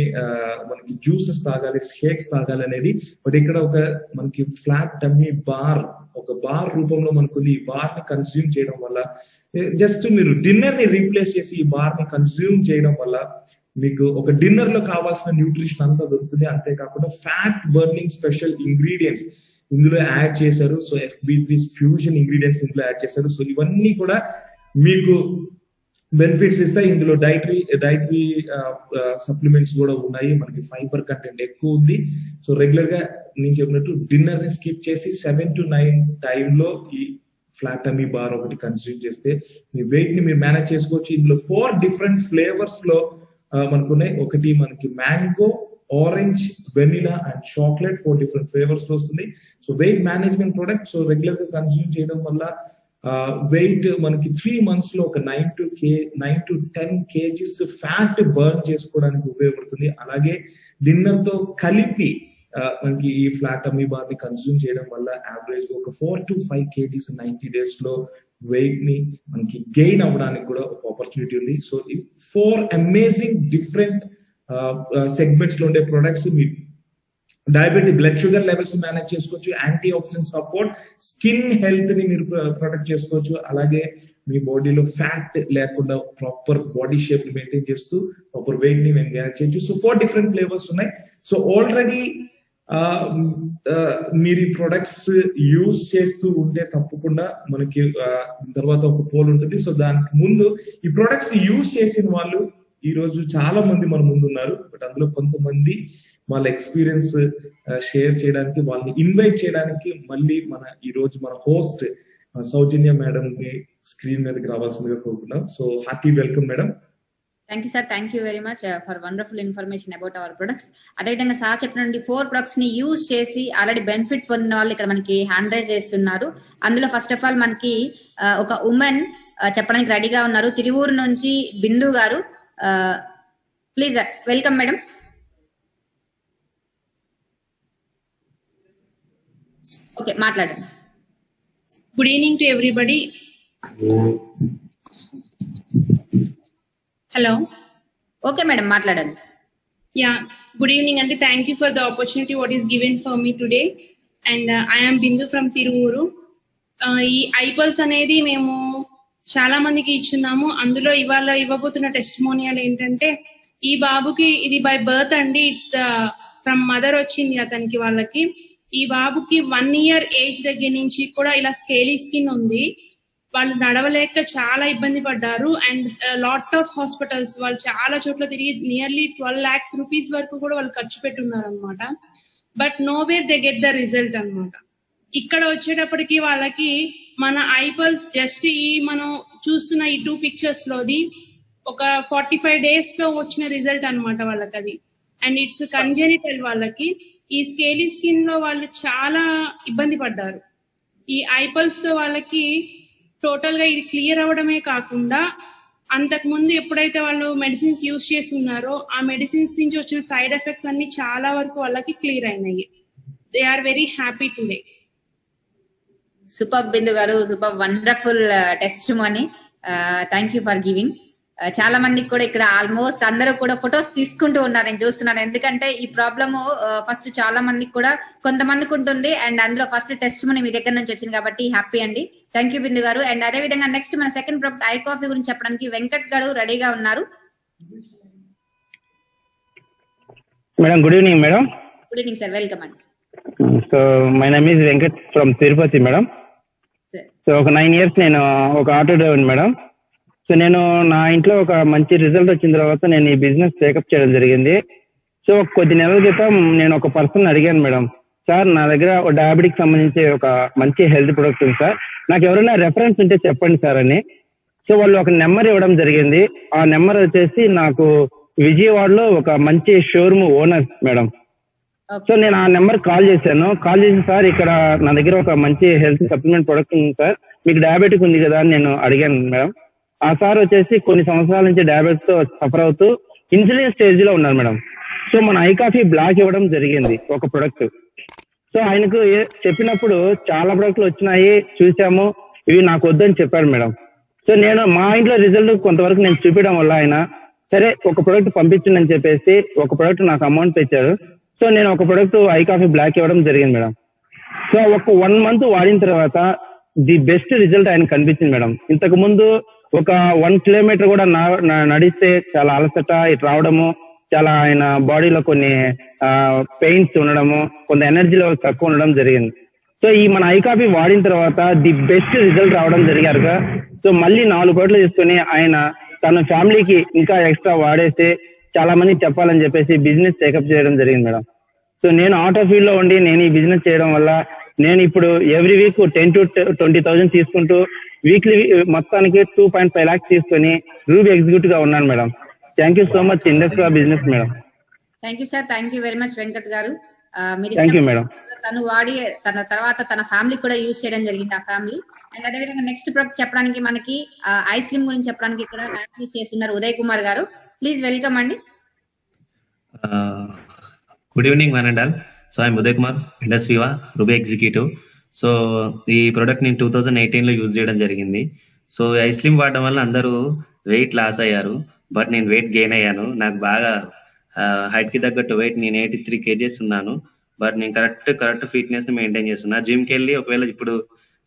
మనకి జ్యూసెస్ తాగాలి, షేక్స్ తాగాలి అనేది. బట్ ఇక్కడ ఒక మనకి ఫ్లాట్ టమ్మీ బార్, ఒక బార్ రూపంలో మనకుంది. ఈ బార్ ని కన్స్యూమ్ చేయడం వల్ల, జస్ట్ మీరు డిన్నర్ ని రీప్లేస్ చేసి ఈ బార్ ని కన్స్యూమ్ చేయడం వల్ల మీకు ఒక డిన్నర్ లో కావాల్సిన న్యూట్రిషన్ అంతా దొరుకుతుంది. అంతేకాకుండా ఫ్యాట్ బర్నింగ్ స్పెషల్ ఇంగ్రీడియంట్స్ ఇందులో యాడ్ చేశారు. సో FB3 ఫ్యూజన్ ఇంగ్రీడియంట్స్ ఇందులో యాడ్ చేశారు. సో ఇవన్నీ కూడా మీకు బెనిఫిట్స్ ఇస్తాయి. ఇందులో డైటరీ సప్లిమెంట్స్ కూడా ఉన్నాయి. మనకి ఫైబర్ కంటెంట్ ఎక్కువ ఉంది. సో రెగ్యులర్ గా నేను చెప్పినట్టు డిన్నర్ ని స్కిప్ చేసి 7 to 9 టైంలో ఈ ఫ్లాట్ టమ్మీ బార్ ఒకటి కన్స్యూమ్ చేస్తే మీ వెయిట్ ని మీరు మేనేజ్ చేసుకోవచ్చు. ఇందులో 4 డిఫరెంట్ ఫ్లేవర్స్ లో మనకున్నాయి. ఒకటి మనకి mango, orange, vanilla and chocolate, 4 different flavours లో వస్తుంది. So weight management product. So regular గా కన్స్యూమ్ చేయడం వల్ల వెయిట్ మనకి 3 months లో ఒక 9 to 10 kgs ఫ్యాట్ బర్న్ చేసుకోవడానికి ఉపయోగపడుతుంది. అలాగే డిన్నర్ తో కలిపి మనకి ఈ ఫ్లాట్ టమ్మీ బార్ ని కన్స్యూమ్ చేయడం వల్ల యావరేజ్ గా ఒక 4 to 5 kgs 90 days లో వెయిట్ ని మనకి గెయిన్ అవ్వడానికి కూడా ఒక ఆపర్చునిటీ ఉంది. సో ఈ 4 అమేజింగ్ డిఫరెంట్ సెగ్మెంట్స్ లో ఉండే ప్రొడక్ట్స్ మీ diabetic, blood sugar levels manage చేసుకోవచ్చు, anti oxidant support, skin health ని మీరు ప్రొటెక్ట్ చేసుకోవచ్చు, అలాగే మీ బాడీలో ఫ్యాట్ లేకుండా ప్రాపర్ బాడీ షేప్ ని మెయింటైన్ చేస్తూ ప్రాపర్ వెయిట్ ని మేనేజ్ చేయొచ్చు. సో 4 డిఫరెంట్ ఫ్లేవర్స్ ఉన్నాయి. సో ఆల్రెడీ మీరు ఈ ప్రొడక్ట్స్ యూజ్ చేస్తూ ఉంటే తప్పకుండా మనకి తర్వాత ఒక పోల్ ఉంటుంది. సో దానికి ముందు ఈ ప్రొడక్ట్స్ యూజ్ చేసిన వాళ్ళు ఈ రోజు చాలా మంది మన ముందు ఉన్నారు. బట్ అందులో కొంతమంది వాళ్ళ ఎక్స్పీరియన్స్ షేర్ చేయడానికి, వాళ్ళని ఇన్వైట్ చేయడానికి మళ్ళీ ఈ రోజు మన హోస్ట్ సౌజన్య మేడం ని స్క్రీన్ మీదకి రావాల్సిందిగా కోరుకున్నాం. So hearty welcome madam. Thank you sir, thank you very much for wonderful information about our products. అదేవిధంగా సార్ చెప్పిన 4 ప్రొడక్ట్స్ ని యూజ్ చేసి ఆల్రెడీ బెనిఫిట్ పొందిన వాళ్ళు ఇక్కడ మనకి హ్యాండ్ రైజ్ చేస్తున్నారు. అందులో ఫస్ట్ ఆఫ్ ఆల్ మనకి ఒక ఉమెన్ చెప్పడానికి రెడీగా ఉన్నారు, తిరువూరు నుంచి Bindu garu. Please welcome madam. Okay, మాట్లాడండి. Good evening to everybody. Hello. Okay madam, మాట్లాడండి. యా, గుడ్ ఈవినింగ్ అండి. Thank you for the opportunity what is given for me today. And I am Bindu from Tiruvuru. ఈ ఐపల్స్ అనేది మేము చాలా మందికి ఇచ్చున్నాము. అందులో ఇవాళ ఇవ్వబోతున్న టెస్టిమోనియల్ ఏంటంటే, ఈ బాబుకి ఇది బై బర్త్ అండి, ఇట్స్ ద ఫ్రమ్ మదర్ వచ్చింది అతనికి. వాళ్ళకి ఈ బాబుకి 1 year ఏజ్ దగ్గర నుంచి కూడా ఇలా స్కేలీ స్కిన్ ఉంది. వాళ్ళు నడవలేక చాలా ఇబ్బంది పడ్డారు. అండ్ లాట్ ఆఫ్ హాస్పిటల్స్ వాళ్ళు చాలా చోట్ల తిరిగి నియర్లీ 12 lakhs rupees వరకు కూడా వాళ్ళు ఖర్చు పెట్టున్నారు అనమాట. But no way they get the result అనమాట. ఇక్కడ వచ్చేటప్పటికి వాళ్ళకి మన ఐపల్స్ జస్ట్ ఈ మనం చూస్తున్న ఈ 2 pictures లోది ఒక 45 days లో వచ్చిన రిజల్ట్ అనమాట వాళ్ళకి అది. And it's congenital. వాళ్ళకి ఈ స్కేలీ స్కిన్ లో వాళ్ళు చాలా ఇబ్బంది పడ్డారు. ఈ ఐపల్స్ తో వాళ్ళకి టోటల్ గా ఇది క్లియర్ అవ్వడమే కాకుండా, అంతకు ముందు ఎప్పుడైతే వాళ్ళు మెడిసిన్స్ యూజ్ చేస్తున్నారో ఆ మెడిసిన్స్ నుంచి వచ్చిన సైడ్ ఎఫెక్ట్స్ అన్ని చాలా వరకు వాళ్ళకి క్లియర్ అయినాయి. they are very happy today. Super Bindu garu, super wonderful testimony. Thank you for giving. చాలా మందికి కూడా ఇక్కడ ఆల్మోస్ట్ అందరూ కూడా ఫొటోస్ తీసుకుంటూ ఉన్నారు, నేను చూస్తున్నాను. ఎందుకంటే ఈ ప్రాబ్లమ్ ఫస్ట్ చాలా మందికి కూడా కొంతమందికి ఉంటుంది, అండ్ అందులో ఫస్ట్ టెస్ట్ మనీ మీ దగ్గర నుంచి వచ్చింది కాబట్టి హ్యాపీ అండి. థ్యాంక్ యూ బిందు గారు. అండ్ అదే విధంగా నెక్స్ట్ మన సెకండ్ ప్రొడక్ట్ ఐ కాఫీ గురించి చెప్పడానికి వెంకట్ గారు రెడీగా ఉన్నారు. Madam good evening madam. Good evening sir, welcome అండి. So my name is Venkat from Tirupati madam. So ఒక 9 years నేను ఒక ఆటో డ్రైవర్ మేడం. సో నేను నా ఇంట్లో ఒక మంచి రిజల్ట్ వచ్చిన తర్వాత నేను ఈ బిజినెస్ టేకప్ చేయడం జరిగింది. సో కొద్ది నెలల క్రితం నేను ఒక పర్సన్ అడిగాను మేడం, సార్ నా దగ్గర ఒక డయాబెటిక్ సంబంధించి ఒక మంచి హెల్త్ ప్రొడక్ట్ ఉంది సార్, నాకు ఎవరైనా రెఫరెన్స్ ఉంటే చెప్పండి సార్ అని. సో వాళ్ళు ఒక నెంబర్ ఇవ్వడం జరిగింది. ఆ నెంబర్ వచ్చేసి నాకు విజయవాడలో ఒక మంచి షోరూమ్ ఓనర్ మేడం. సో నేను ఆ నెంబర్ కాల్ చేశాను. కాల్ చేసి సార్ ఇక్కడ నా దగ్గర ఒక మంచి హెల్త్ సప్లిమెంట్ ప్రొడక్ట్ ఉంది సార్, మీకు డయాబెటిక్ ఉంది కదా అని నేను అడిగాను మేడం. ఆ సార్ వచ్చేసి కొన్ని సంవత్సరాల నుంచి డయాబెటిక్ తో సఫర్ అవుతూ ఇన్సులిన్ స్టేజ్ లో ఉన్నారు మేడం. సో మన ఐ కాఫీ బ్లాక్ ఇవ్వడం జరిగింది ఒక ప్రొడక్ట్. సో ఆయనకు చెప్పినప్పుడు చాలా ప్రొడక్ట్లు వచ్చినాయి, చూసాము, ఇవి నాకు వద్దని చెప్పారు మేడం. సో నేను మా ఇంట్లో రిజల్ట్ కొంతవరకు నేను చూపించడం వల్ల ఆయన సరే ఒక ప్రొడక్ట్ పంపించండి అని చెప్పేసి ఒక ప్రొడక్ట్ నాకు అమౌంట్ తెచ్చారు. సో నేను ఒక ప్రొడక్ట్ ఐ కాఫీ బ్లాక్ ఇవ్వడం జరిగింది మేడం. సో ఒక 1 month వాడిన తర్వాత ది బెస్ట్ రిజల్ట్ ఆయన కనిపించింది మేడం. ఇంతకు ముందు ఒక 1 kilometer కూడా నడిస్తే చాలా అలసట ఇటు రావడము, చాలా ఆయన బాడీలో కొన్ని పెయిన్స్ ఉండడము, కొంత ఎనర్జీ లెవెల్ తక్కువ ఉండడం జరిగింది. సో ఈ మన ఐ కాఫీ వాడిన తర్వాత ది బెస్ట్ రిజల్ట్ రావడం జరిగారుగా. సో మళ్ళీ 4 కోట్లు తీసుకుని ఆయన తన ఫ్యామిలీకి ఇంకా ఎక్స్ట్రా వాడేసి చాలా మందికి చెప్పాలని చెప్పేసి బిజినెస్ టేకప్ చేయడం జరిగింది మేడం. సో నేను ఆటో ఫీల్డ్ లో ఉండి నేను ఈ బిజినెస్ చేయడం వల్ల నేను ఇప్పుడు ఎవ్రీ వీక్ 10 to 20,000 తీసుకుంటూ వీక్లీ మొత్తానికి 2.5 lakhs తీసుకుని రూబీ ఎగ్జిక్యూటివ్ గా ఉన్నాను madam. Thank you so much industrial business madam. Thank you sir, thank you very much Venkat garu. Thank you madam. తను వాడి తన తర్వాత తన ఫ్యామిలీ కూడా యూజ్ చేయడం జరిగింది ఆ ఫ్యామిలీ. అండ్ అదేవిధంగా నెక్స్ట్ ప్రొడక్ట్ చెప్పడానికి మనకి ఐ స్లిమ్ గురించి చెప్పడానికి ఇక్కడ ప్రాక్టీస్ చేస్తున్నారు ఉదయ్ కుమార్ గారు. ప్లీజ్ వెల్కమ్ అండి. Good evening one and all. So I'm Uday Kumar, ఇండస్ట్రీవా రూబీ ఎగ్జిక్యూటివ్. సో ఈ ప్రోడక్ట్ నేను 2018 లో యూజ్ చేయడం జరిగింది. సో ఐ స్లిమ్ వాడడం వల్ల అందరూ వెయిట్ లాస్ అయ్యారు, బట్ నేను వెయిట్ గెయిన్ అయ్యాను. నాకు బాగా హైట్ కి తగ్గట్టు వెయిట్ నేను 83 kgs ఉన్నాను, బట్ నేను కరెక్ట్ ఫిట్నెస్ ని మెయింటైన్ చేస్తున్నా. జిమ్ కి వెళ్ళి ఒకవేళ ఇప్పుడు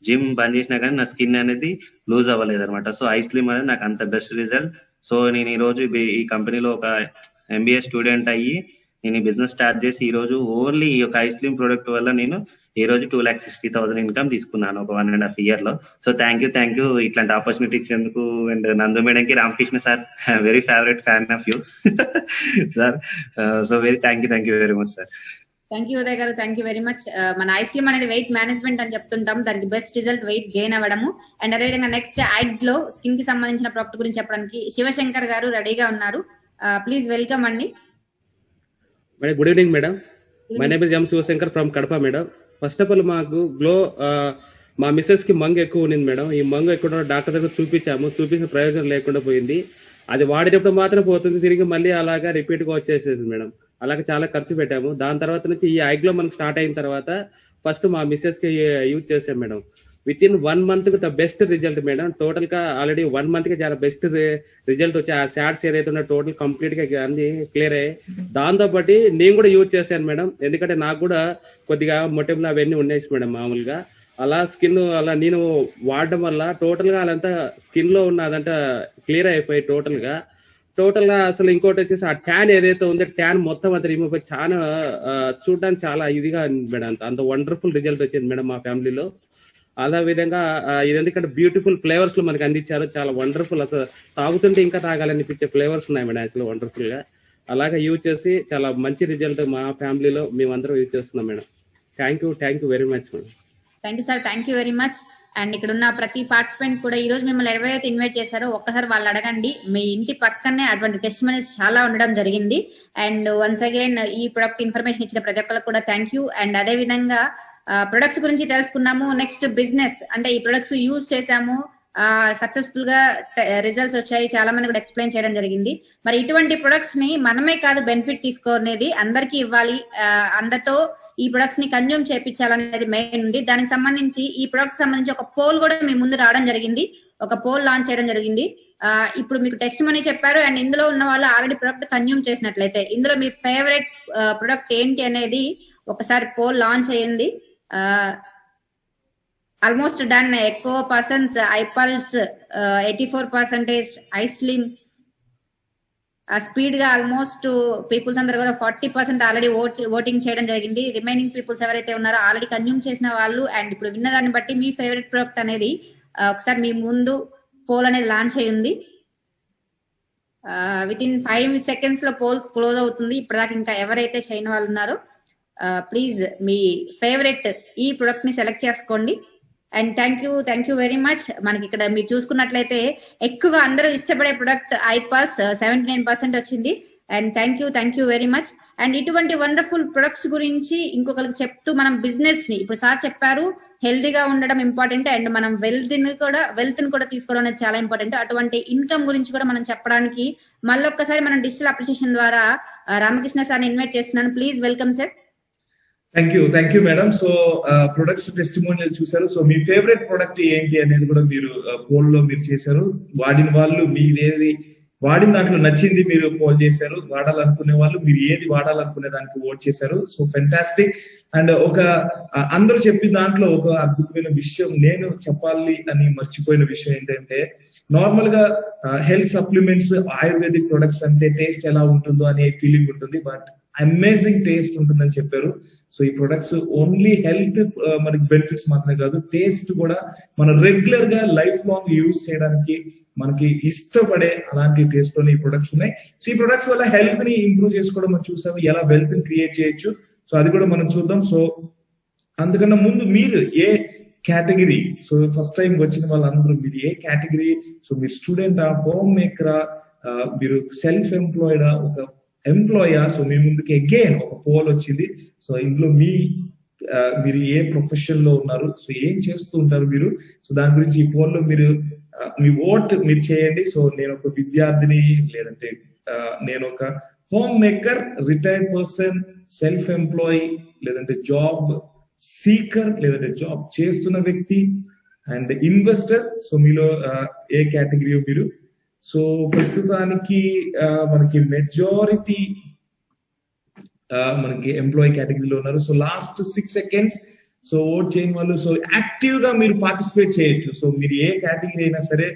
జిమ్ బంద్ చేసినా కానీ నా స్కిన్ అనేది లూజ్ అవ్వలేదు అనమాట. సో ఐ స్లిమ్ అనేది నాకు అంత బెస్ట్ రిజల్ట్. సో నేను ఈ రోజు ఈ కంపెనీలో ఒక MBA స్టూడెంట్ అయ్యి నేను ఈ బిజినెస్ స్టార్ట్ చేసి ఈ రోజు ఓన్లీ ఈ యొక్క ఐ స్లిమ్ ప్రొడక్ట్ వల్ల నేను ఈ రోజు 2,60,000 ఇన్కమ్ తీసుకున్నాను ఒక 1.5 year లో. సో థ్యాంక్ యూ ఇట్లాంటి ఆపర్చునిటీ ఇచ్చేందుకు. అండ్ నందు మేడం కి, Ramakrishna sir, very favourite fan of you sir. So very thank you very much sir. Thank you Uday గారు, థ్యాంక్ యూ వెరీ మచ్. మన ఐస్లిమ్ అనేది వెయిట్ మేనేజ్మెంట్ అని చెప్తుంటాం, దానికి బెస్ట్ రిజల్ట్ వెయిట్ గెయిన్ అవ్వడము. అండ్ అదేవిధంగా నెక్స్ట్ ఐ గ్లో స్కిన్ కి సంబంధించిన ప్రొడక్ట్ గురించి చెప్పడానికి శివశంకర్ గారు రెడీగా ఉన్నారు. ప్లీజ్ వెల్కమ్ అండి. Madam good evening madam. My name is M Shivashankar from Kadapa madam. First of all మాకు గ్లో మా మిస్సెస్ కి మంగు ఎక్కువ ఉంది మేడం. ఈ మంగు ఎక్కువ డాక్టర్ దగ్గర చూపించిన ప్రయోజనం లేకుండా పోయింది. అది వాడేటప్పుడు మాత్రం పోతుంది, తిరిగి మళ్ళీ అలాగా రిపీట్ గా వచ్చేసేది మేడం. అలాగే చాలా ఖర్చు పెట్టాము. దాని తర్వాత నుంచి ఈ ఐగ్లో మనకు స్టార్ట్ అయిన తర్వాత ఫస్ట్ మా మిస్సెస్ కి యూజ్ చేసాం మేడం. విత్ ఇన్ 1 month కి the best result madam. Total గా ఆల్రెడీ 1 month కి చాలా బెస్ట్ రిజల్ట్ వచ్చి ఆ శాడ్స్ ఏదైతే ఉన్నా టోటల్ కంప్లీట్ గా అన్ని క్లియర్ అయ్యాయి. దాంతో పాటు నేను కూడా యూజ్ చేశాను మేడం, ఎందుకంటే నాకు కూడా కొద్దిగా మొట్టెములు అవన్నీ ఉన్నాయి మేడం మామూలుగా. అలా స్కిన్ అలా నేను వాడడం వల్ల టోటల్ గా అదంతా స్కిన్ లో ఉన్న అదంతా క్లియర్ అయిపోయి టోటల్ గా అసలు ఇంకోటి వచ్చేసి ఆ ట్యాన్ ఏదైతే ఉందో ట్యాన్ మొత్తం అంతా రిమూవ్ అయ్యి చాలా చూడడానికి చాలా ఇదిగా మేడం. అంత వండర్ఫుల్ రిజల్ట్ వచ్చింది మేడం మా ఫ్యామిలీలో. అదే విధంగా ఇది ఎందుకంటే బ్యూటిఫుల్ ఫ్లేవర్స్ లో మనకి అందించారు, చాలా వండర్ఫుల్. అసలు తాగుతుంటే ఇంకా తాగాలనిపించే ఫ్లేవర్స్ ఉన్నాయి మేడం యాక్చువల్ వండర్ఫుల్ గా. అలాగే యూజ్ చేసి చాలా మంచి రిజల్ట్ మా ఫ్యామిలీలో మేమందరం యూజ్ చేస్తున్నాం madam. Thank you very much madam. Thank you sir, thank you very much. And ఇక్కడ ఉన్న ప్రతి పార్టిసిపెంట్ కూడా ఈ రోజు మిమ్మల్ని ఎవరైతే ఇన్వైట్ చేశారో ఒక్కసారి వాళ్ళు అడగండి. మీ ఇంటి పక్కనే అటువంటి టెస్టిమనీస్ చాలా ఉండడం జరిగింది. అండ్ వన్స్ అగైన్ ఈ ప్రొడక్ట్ ఇన్ఫర్మేషన్ ఇచ్చిన ప్రతి ఒక్కరికి కూడా థ్యాంక్ యూ. అండ్ అదే విధంగా ప్రొడక్ట్స్ గురించి తెలుసుకున్నాము. నెక్స్ట్ బిజినెస్ అంటే ఈ ప్రొడక్ట్స్ యూజ్ చేసాము, సక్సెస్ఫుల్ గా రిజల్ట్స్ వచ్చాయి, చాలా మంది కూడా ఎక్స్ప్లెయిన్ చేయడం జరిగింది. మరి ఇటువంటి ప్రొడక్ట్స్ ని మనమే కాదు బెనిఫిట్ తీసుకోనేది, అందరికీ ఇవ్వాలి, అందరితో ఈ ప్రొడక్ట్స్ ని కన్జ్యూమ్ చేయించాలనేది మెయిన్ ఉంది. దానికి సంబంధించి ఈ ప్రొడక్ట్స్ సంబంధించి ఒక పోల్ కూడా మీ ముందు రావడం జరిగింది, ఒక పోల్ లాంచ్ చేయడం జరిగింది. ఇప్పుడు మీకు టెస్ట్ మనీ చెప్పారు, అండ్ ఇందులో ఉన్న వాళ్ళు ఆల్రెడీ ప్రొడక్ట్ కన్జ్యూమ్ చేసినట్లయితే ఇందులో మీ ఫేవరెట్ ప్రొడక్ట్ ఏంటి అనేది ఒకసారి పోల్ లాంచ్ అయ్యింది. Almost done. ఎక్కువ పర్సన్స్ ఐపల్స్ 84%, ఐస్లిమ్ స్పీడ్ గా ఆల్మోస్ట్ పీపుల్స్ అందరు కూడా 40% ఆల్రెడీ ఓటింగ్ చేయడం జరిగింది. రిమైనింగ్ పీపుల్స్ ఎవరైతే ఉన్నారో ఆల్రెడీ కన్జ్యూమ్ చేసిన వాళ్ళు అండ్ ఇప్పుడు విన్నదాన్ని బట్టి మీ ఫేవరెట్ ప్రొడక్ట్ అనేది ఒకసారి మీ ముందు పోల్ అనేది లాంచ్ అయ్యింది. విత్ ఇన్ 5 seconds లో పోల్స్ క్లోజ్ అవుతుంది. ఇప్పటిదాకా ఇంకా ఎవరైతే చేయని వాళ్ళు ఉన్నారో ప్లీజ్ మీ ఫేవరెట్ ఈ ప్రొడక్ట్ ని సెలెక్ట్ చేసుకోండి. And thank you very much. మనకి ఇక్కడ మీరు చూసుకున్నట్లయితే ఎక్కువగా అందరూ ఇష్టపడే ప్రొడక్ట్ ఐపాస్ 79% వచ్చింది. And thank you very much. And ఇటువంటి వండర్ఫుల్ ప్రొడక్ట్స్ గురించి ఇంకొకరికి చెప్తూ మనం బిజినెస్ ని ఇప్పుడు సార్ చెప్పారు, హెల్తీగా ఉండడం ఇంపార్టెంట్ అండ్ మనం వెల్త్ ని కూడా తీసుకోవడం అనేది చాలా ఇంపార్టెంట్. అటువంటి ఇన్కమ్ గురించి కూడా మనం చెప్పడానికి మళ్ళొక్కసారి మనం డిజిటల్ అప్లికేషన్ ద్వారా రామకృష్ణ సార్ని ఇన్వైట్ చేస్తున్నాను. Please welcome sir. Thank you madam. So products testimonial చూసారు. సో మీ ఫేవరెట్ ప్రొడక్ట్ ఏంటి అనేది కూడా మీరు పోల్ లో మీరు చేశారు. వాడిన వాళ్ళు మీరేది వాడిన దాంట్లో నచ్చింది మీరు పోల్ చేశారు, వాడాలనుకునే వాళ్ళు మీరు ఏది వాడాలనుకునే దానికి ఓట్ చేశారు. So fantastic. అండ్ అందరూ చెప్పిన దాంట్లో ఒక అద్భుతమైన విషయం నేను చెప్పాలి అని మర్చిపోయిన విషయం ఏంటంటే, నార్మల్ గా హెల్త్ సప్లిమెంట్స్ ఆయుర్వేదిక్ ప్రొడక్ట్స్ అంటే టేస్ట్ ఎలా ఉంటుందో అనే ఫీలింగ్ ఉంటుంది, బట్ అమేజింగ్ టేస్ట్ ఉంటుందని చెప్పారు. సో ఈ ప్రొడక్ట్స్ ఓన్లీ హెల్త్ మనకి బెనిఫిట్స్ మాత్రమే కాదు, టేస్ట్ కూడా మనం రెగ్యులర్ గా లైఫ్ లాంగ్ యూజ్ చేయడానికి మనకి ఇష్టపడే అలాంటి టేస్ట్ లోని ఈ ప్రొడక్ట్స్ ఉన్నాయి. సో ఈ ప్రొడక్ట్స్ వల్ల హెల్త్ ని ఇంప్రూవ్ చేసుకోవడం మనం చూసాము, ఎలా వెల్త్ ని క్రియేట్ చేయొచ్చు. సో అది కూడా మనం చూద్దాం. సో అందుకన్నా ముందు మీరు ఏ కేటగిరీ, సో ఫస్ట్ టైం వచ్చిన వాళ్ళందరూ మీరు ఏ కేటగిరీ, సో మీరు స్టూడెంటా, హోమ్ మేకరా, మీరు సెల్ఫ్ ఎంప్లాయిడా, ఒక ఎంప్లాయా? సో మీ ముందుకి అగైన్ ఒక పోల్ వచ్చింది. సో ఇందులో మీరు ఏ ప్రొఫెషన్ లో ఉన్నారు, సో ఏం చేస్తూ ఉంటారు మీరు, సో దాని గురించి ఈ పోల్ లో మీరు మీ ఓట్ మీరు చేయండి. సో నేను ఒక విద్యార్థిని, లేదంటే నేను ఒక home maker, retired person, self employee, లేదంటే జాబ్ సీకర్, లేదంటే జాబ్ చేస్తున్న వ్యక్తి అండ్ ఇన్వెస్టర్. సో మీలో ఏ కేటగిరీ మీరు? సో ప్రస్తుతానికి మనకి మెజారిటీ మనకి ఎంప్లాయీ కేటగిరీలో ఉన్నారు. So last 6 seconds. So vote చేయని వాళ్ళు సో యాక్టివ్ గా మీరు పార్టిసిపేట్ చేయొచ్చు. సో మీరు ఏ కేటగిరీ అయినా సరే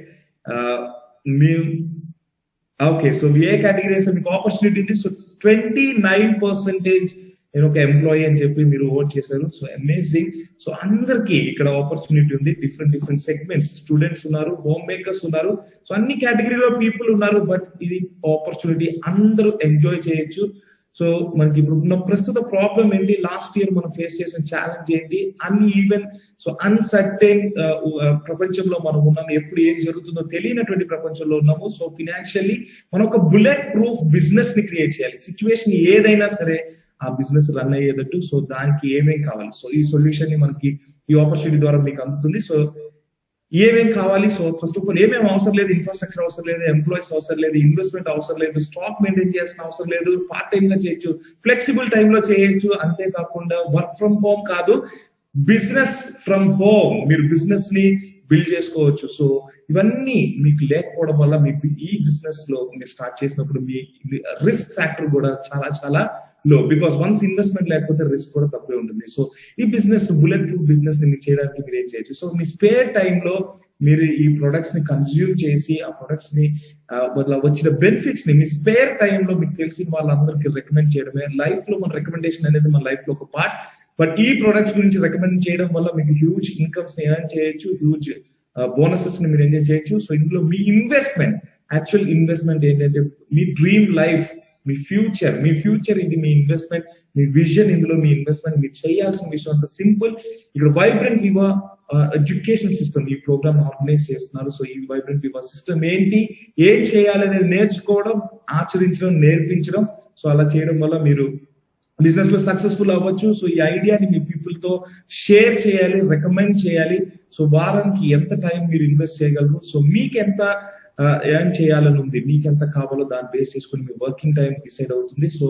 ఓకే, సో ఏ కేటగిరీ అయినా సరే మీకు ఆపర్చునిటీ ఉంది. సో 29% నేను ఒక ఎంప్లాయీ అని చెప్పి మీరు ఓట్ చేశారు. So amazing. సో అందరికి ఇక్కడ ఆపర్చునిటీ ఉంది. డిఫరెంట్ సెగ్మెంట్స్, స్టూడెంట్స్ ఉన్నారు, హోమ్ మేకర్స్ ఉన్నారు, సో అన్ని కేటగిరీలో పీపుల్ ఉన్నారు. బట్ ఇది ఆపర్చునిటీ, అందరూ ఎంజాయ్ చేయొచ్చు. సో మనకి ఇప్పుడు ఉన్న ప్రస్తుత ప్రాబ్లం ఏంటి, లాస్ట్ ఇయర్ మనం ఫేస్ చేసిన ఛాలెంజ్ ఏంటి, అన్ఈవెన్, సో అన్సర్టైన్ ప్రపంచంలో మనం ఉన్నాము, ఎప్పుడు ఏం జరుగుతుందో తెలియనటువంటి ప్రపంచంలో ఉన్నాము. సో ఫినాన్షియల్లీ మనం ఒక బుల్లెట్ ప్రూఫ్ బిజినెస్ ని క్రియేట్ చేయాలి. సిచ్యువేషన్ ఏదైనా సరే ఆ బిజినెస్ రన్ అయ్యేటట్టు. సో దానికి ఏమేం కావాలి, సో ఈ సొల్యూషన్ ని మనకి ఈ ఆపర్చునిటీ ద్వారా మీకు అందుతుంది. సో ఏమేం కావాలి, సో ఫస్ట్ ఆఫ్ ఆల్ ఏమేమి అవసరం లేదు, ఇన్ఫ్రాస్ట్రక్చర్ అవసరం లేదు, ఎంప్లాయీస్ అవసరం లేదు, ఇన్వెస్ట్మెంట్ అవసరం లేదు, స్టాక్ మెయింటైన్ చేయాల్సిన అవసరం లేదు, పార్ట్ టైం గా చేయొచ్చు, ఫ్లెక్సిబుల్ టైమ్ లో చేయొచ్చు. అంతేకాకుండా వర్క్ ఫ్రమ్ హోమ్ కాదు, బిజినెస్ ఫ్రమ్ హోమ్, మీరు బిజినెస్ ని బిల్డ్ చేసుకోవచ్చు. సో ఇవన్నీ మీకు లేకపోవడం వల్ల మీకు ఈ బిజినెస్ లో మీరు స్టార్ట్ చేసినప్పుడు మీ రిస్క్ ఫ్యాక్టర్ కూడా చాలా లో, బికాస్ వన్స్ ఇన్వెస్ట్మెంట్ లేకపోతే రిస్క్ కూడా తక్కువే ఉంటుంది. సో ఈ బిజినెస్ బుల్లెట్ ప్రూఫ్ బిజినెస్ ని మీరు చేయడానికి మీరు ఏం చేయొచ్చు, సో మీ స్పేర్ టైంలో మీరు ఈ ప్రొడక్ట్స్ ని కన్స్యూమ్ చేసి ఆ ప్రొడక్ట్స్ ని వచ్చిన బెనిఫిట్స్ ని మీ స్పేర్ టైంలో మీకు తెలిసిన వాళ్ళందరికీ రికమెండ్ చేయడమే. లైఫ్ లో మన రికమెండేషన్ అనేది మన లైఫ్ లో ఒక పార్ట్, బట్ ఈ ప్రొడక్ట్స్ గురించి రికమెండ్ చేయడం వల్ల మీకు హ్యూజ్ ఇన్కమ్స్ ని ఎర్న్ చేయొచ్చు, హ్యూజ్ బోనసెస్ ని మీరు ఎంజాయ్ చేయొచ్చు. సో ఇందులో మీ ఇన్వెస్ట్మెంట్, యాక్చువల్ ఇన్వెస్ట్మెంట్ ఏంటంటే మీ డ్రీమ్ లైఫ్, మీ ఫ్యూచర్ ఇది మీ ఇన్వెస్ట్మెంట్, మీ విజన్ ఇందులో మీ ఇన్వెస్ట్మెంట్. మీరు చేయాల్సిన విషయం అంత సింపుల్. ఇక్కడ వైబ్రెంట్ వివా ఎడ్యుకేషన్ సిస్టమ్ ఈ ప్రోగ్రామ్ ఆర్గనైజ్ చేస్తున్నారు. సో ఈ వైబ్రెంట్ వివా సిస్టమ్ ఏంటి, ఏం చేయాలనేది నేర్చుకోవడం, ఆచరించడం, నేర్పించడం. సో అలా చేయడం వల్ల మీరు బిజినెస్ లో సక్సెస్ఫుల్ అవ్వచ్చు. సో ఈ ఐడియాని మీ పీపుల్ నలుగురితో షేర్ చేయాలి, రికమెండ్ చేయాలి. సో వారానికి ఎంత టైం మీరు ఇన్వెస్ట్ చేయగలరు, సో మీకు ఎంత ఏం చేయాలని ఉంది, మీకు ఎంత కావాలో దాన్ని బేస్ చేసుకుని మీ వర్కింగ్ టైం డిసైడ్ అవుతుంది. సో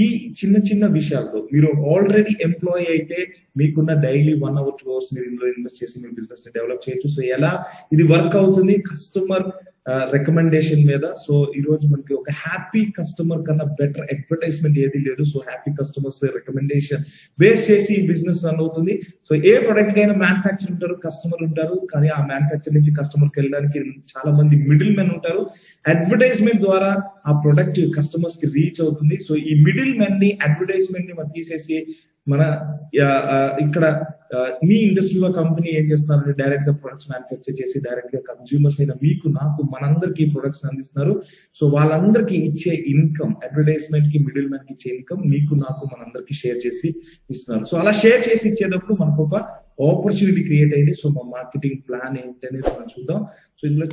ఈ చిన్న చిన్న విషయాలతో మీరు ఆల్రెడీ ఎంప్లాయీ అయితే మీకున్న డైలీ 1 hour 2 hours మీరు ఇందులో ఇన్వెస్ట్ చేసి మీ బిజినెస్ ని డెవలప్ చేయొచ్చు. సో ఎలా ఇది వర్క్ అవుతుంది కస్టమర్ రికమెండేషన్ మీద. సో ఈ రోజు మనకి ఒక హ్యాపీ కస్టమర్ కన్నా బెటర్ అడ్వర్టైజ్మెంట్ ఏది లేదు. So happy customers recommendation base చేసి ఈ బిజినెస్ రన్ అవుతుంది. సో ఏ ప్రొడక్ట్ అయినా మ్యానుఫ్యాక్చర్ ఉంటారు, కస్టమర్ ఉంటారు, కానీ ఆ మ్యానుఫ్యాక్చర్ నుంచి కస్టమర్ కి వెళ్ళడానికి చాలా మంది మిడిల్ మెన్ ఉంటారు. అడ్వర్టైజ్మెంట్ ద్వారా ఆ ప్రొడక్ట్ కస్టమర్స్ కి రీచ్ అవుతుంది. సో ఈ మిడిల్ మెన్ ని అడ్వర్టైజ్మెంట్ ని మనం తీసేసి మన ఇక్కడ మీ ఇండస్ట్రీలో కంపెనీ ఏం చేస్తున్నారు, డైరెక్ట్ గా ప్రొడక్ట్స్ మ్యానుఫ్యాక్చర్ చేసి డైరెక్ట్ గా కన్స్యూమర్స్ అయిన మీకు నాకు మనందరికి ప్రొడక్ట్స్ అందిస్తున్నారు. సో వాళ్ళందరికీ ఇచ్చే ఇన్కమ్, అడ్వర్టైజ్మెంట్ కి మిడిల్ మ్యాన్ కి ఇచ్చే ఇన్కమ్ మీకు నాకు మనందరికి షేర్ చేసి ఇస్తున్నారు. సో అలా షేర్ చేసి ఇచ్చేటప్పుడు మనకు ఒక ఆపర్చునిటీ క్రియేట్ అయింది. సో మా మార్కెటింగ్ ప్లాన్ ఏంటి అనేది మనం చూద్దాం. సో ఇందులో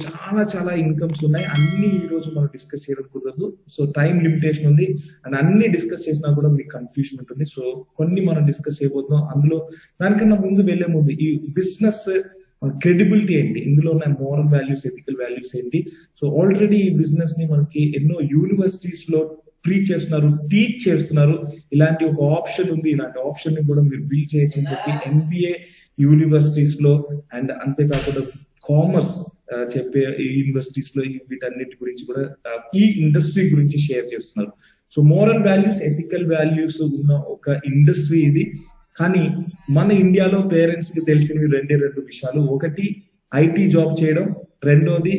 చాలా ఇన్కమ్స్ ఉన్నాయి. అన్ని ఈ రోజు మనం డిస్కస్ చేయడం కుదరదు. సో టైం లిమిటేషన్ ఉంది అండ్ అన్ని డిస్కస్ చేసినా కూడా మీకు కన్ఫ్యూజన్ ఉంటుంది. సో కొన్ని మనం డిస్కస్ చేయబోతున్నాం. అందులో దానికన్నా ముందు వెళ్లే ముందు ఈ బిజినెస్ క్రెడిబిలిటీ ఏంటి, ఇందులో ఉన్న మోరల్ వాల్యూస్, ఎథికల్ వాల్యూస్ ఏంటి. సో ఆల్రెడీ ఈ బిజినెస్ ని మనకి ఎన్నో యూనివర్సిటీస్ లో ప్రీచ్ చేస్తున్నారు, టీచ్ చేస్తున్నారు. ఇలాంటి ఒక ఆప్షన్ ఉంది, ఇలాంటి ఆప్షన్ ని కూడా మీరు బిల్డ్ చేయొచ్చు అని చెప్పి MBA యూనివర్సిటీస్ లో అండ్ అంతేకాకుండా కామర్స్ చెప్పే యూనివర్సిటీస్ లో వీటన్నిటి గురించి కూడా ఈ ఇండస్ట్రీ గురించి షేర్ చేస్తున్నారు. So moral values, ethical values ఉన్న ఒక ఇండస్ట్రీ ఇది. కానీ మన ఇండియాలో పేరెంట్స్ కి తెలిసినవి రెండు విషయాలు. ఒకటి IT జాబ్ చేయడం, రెండోది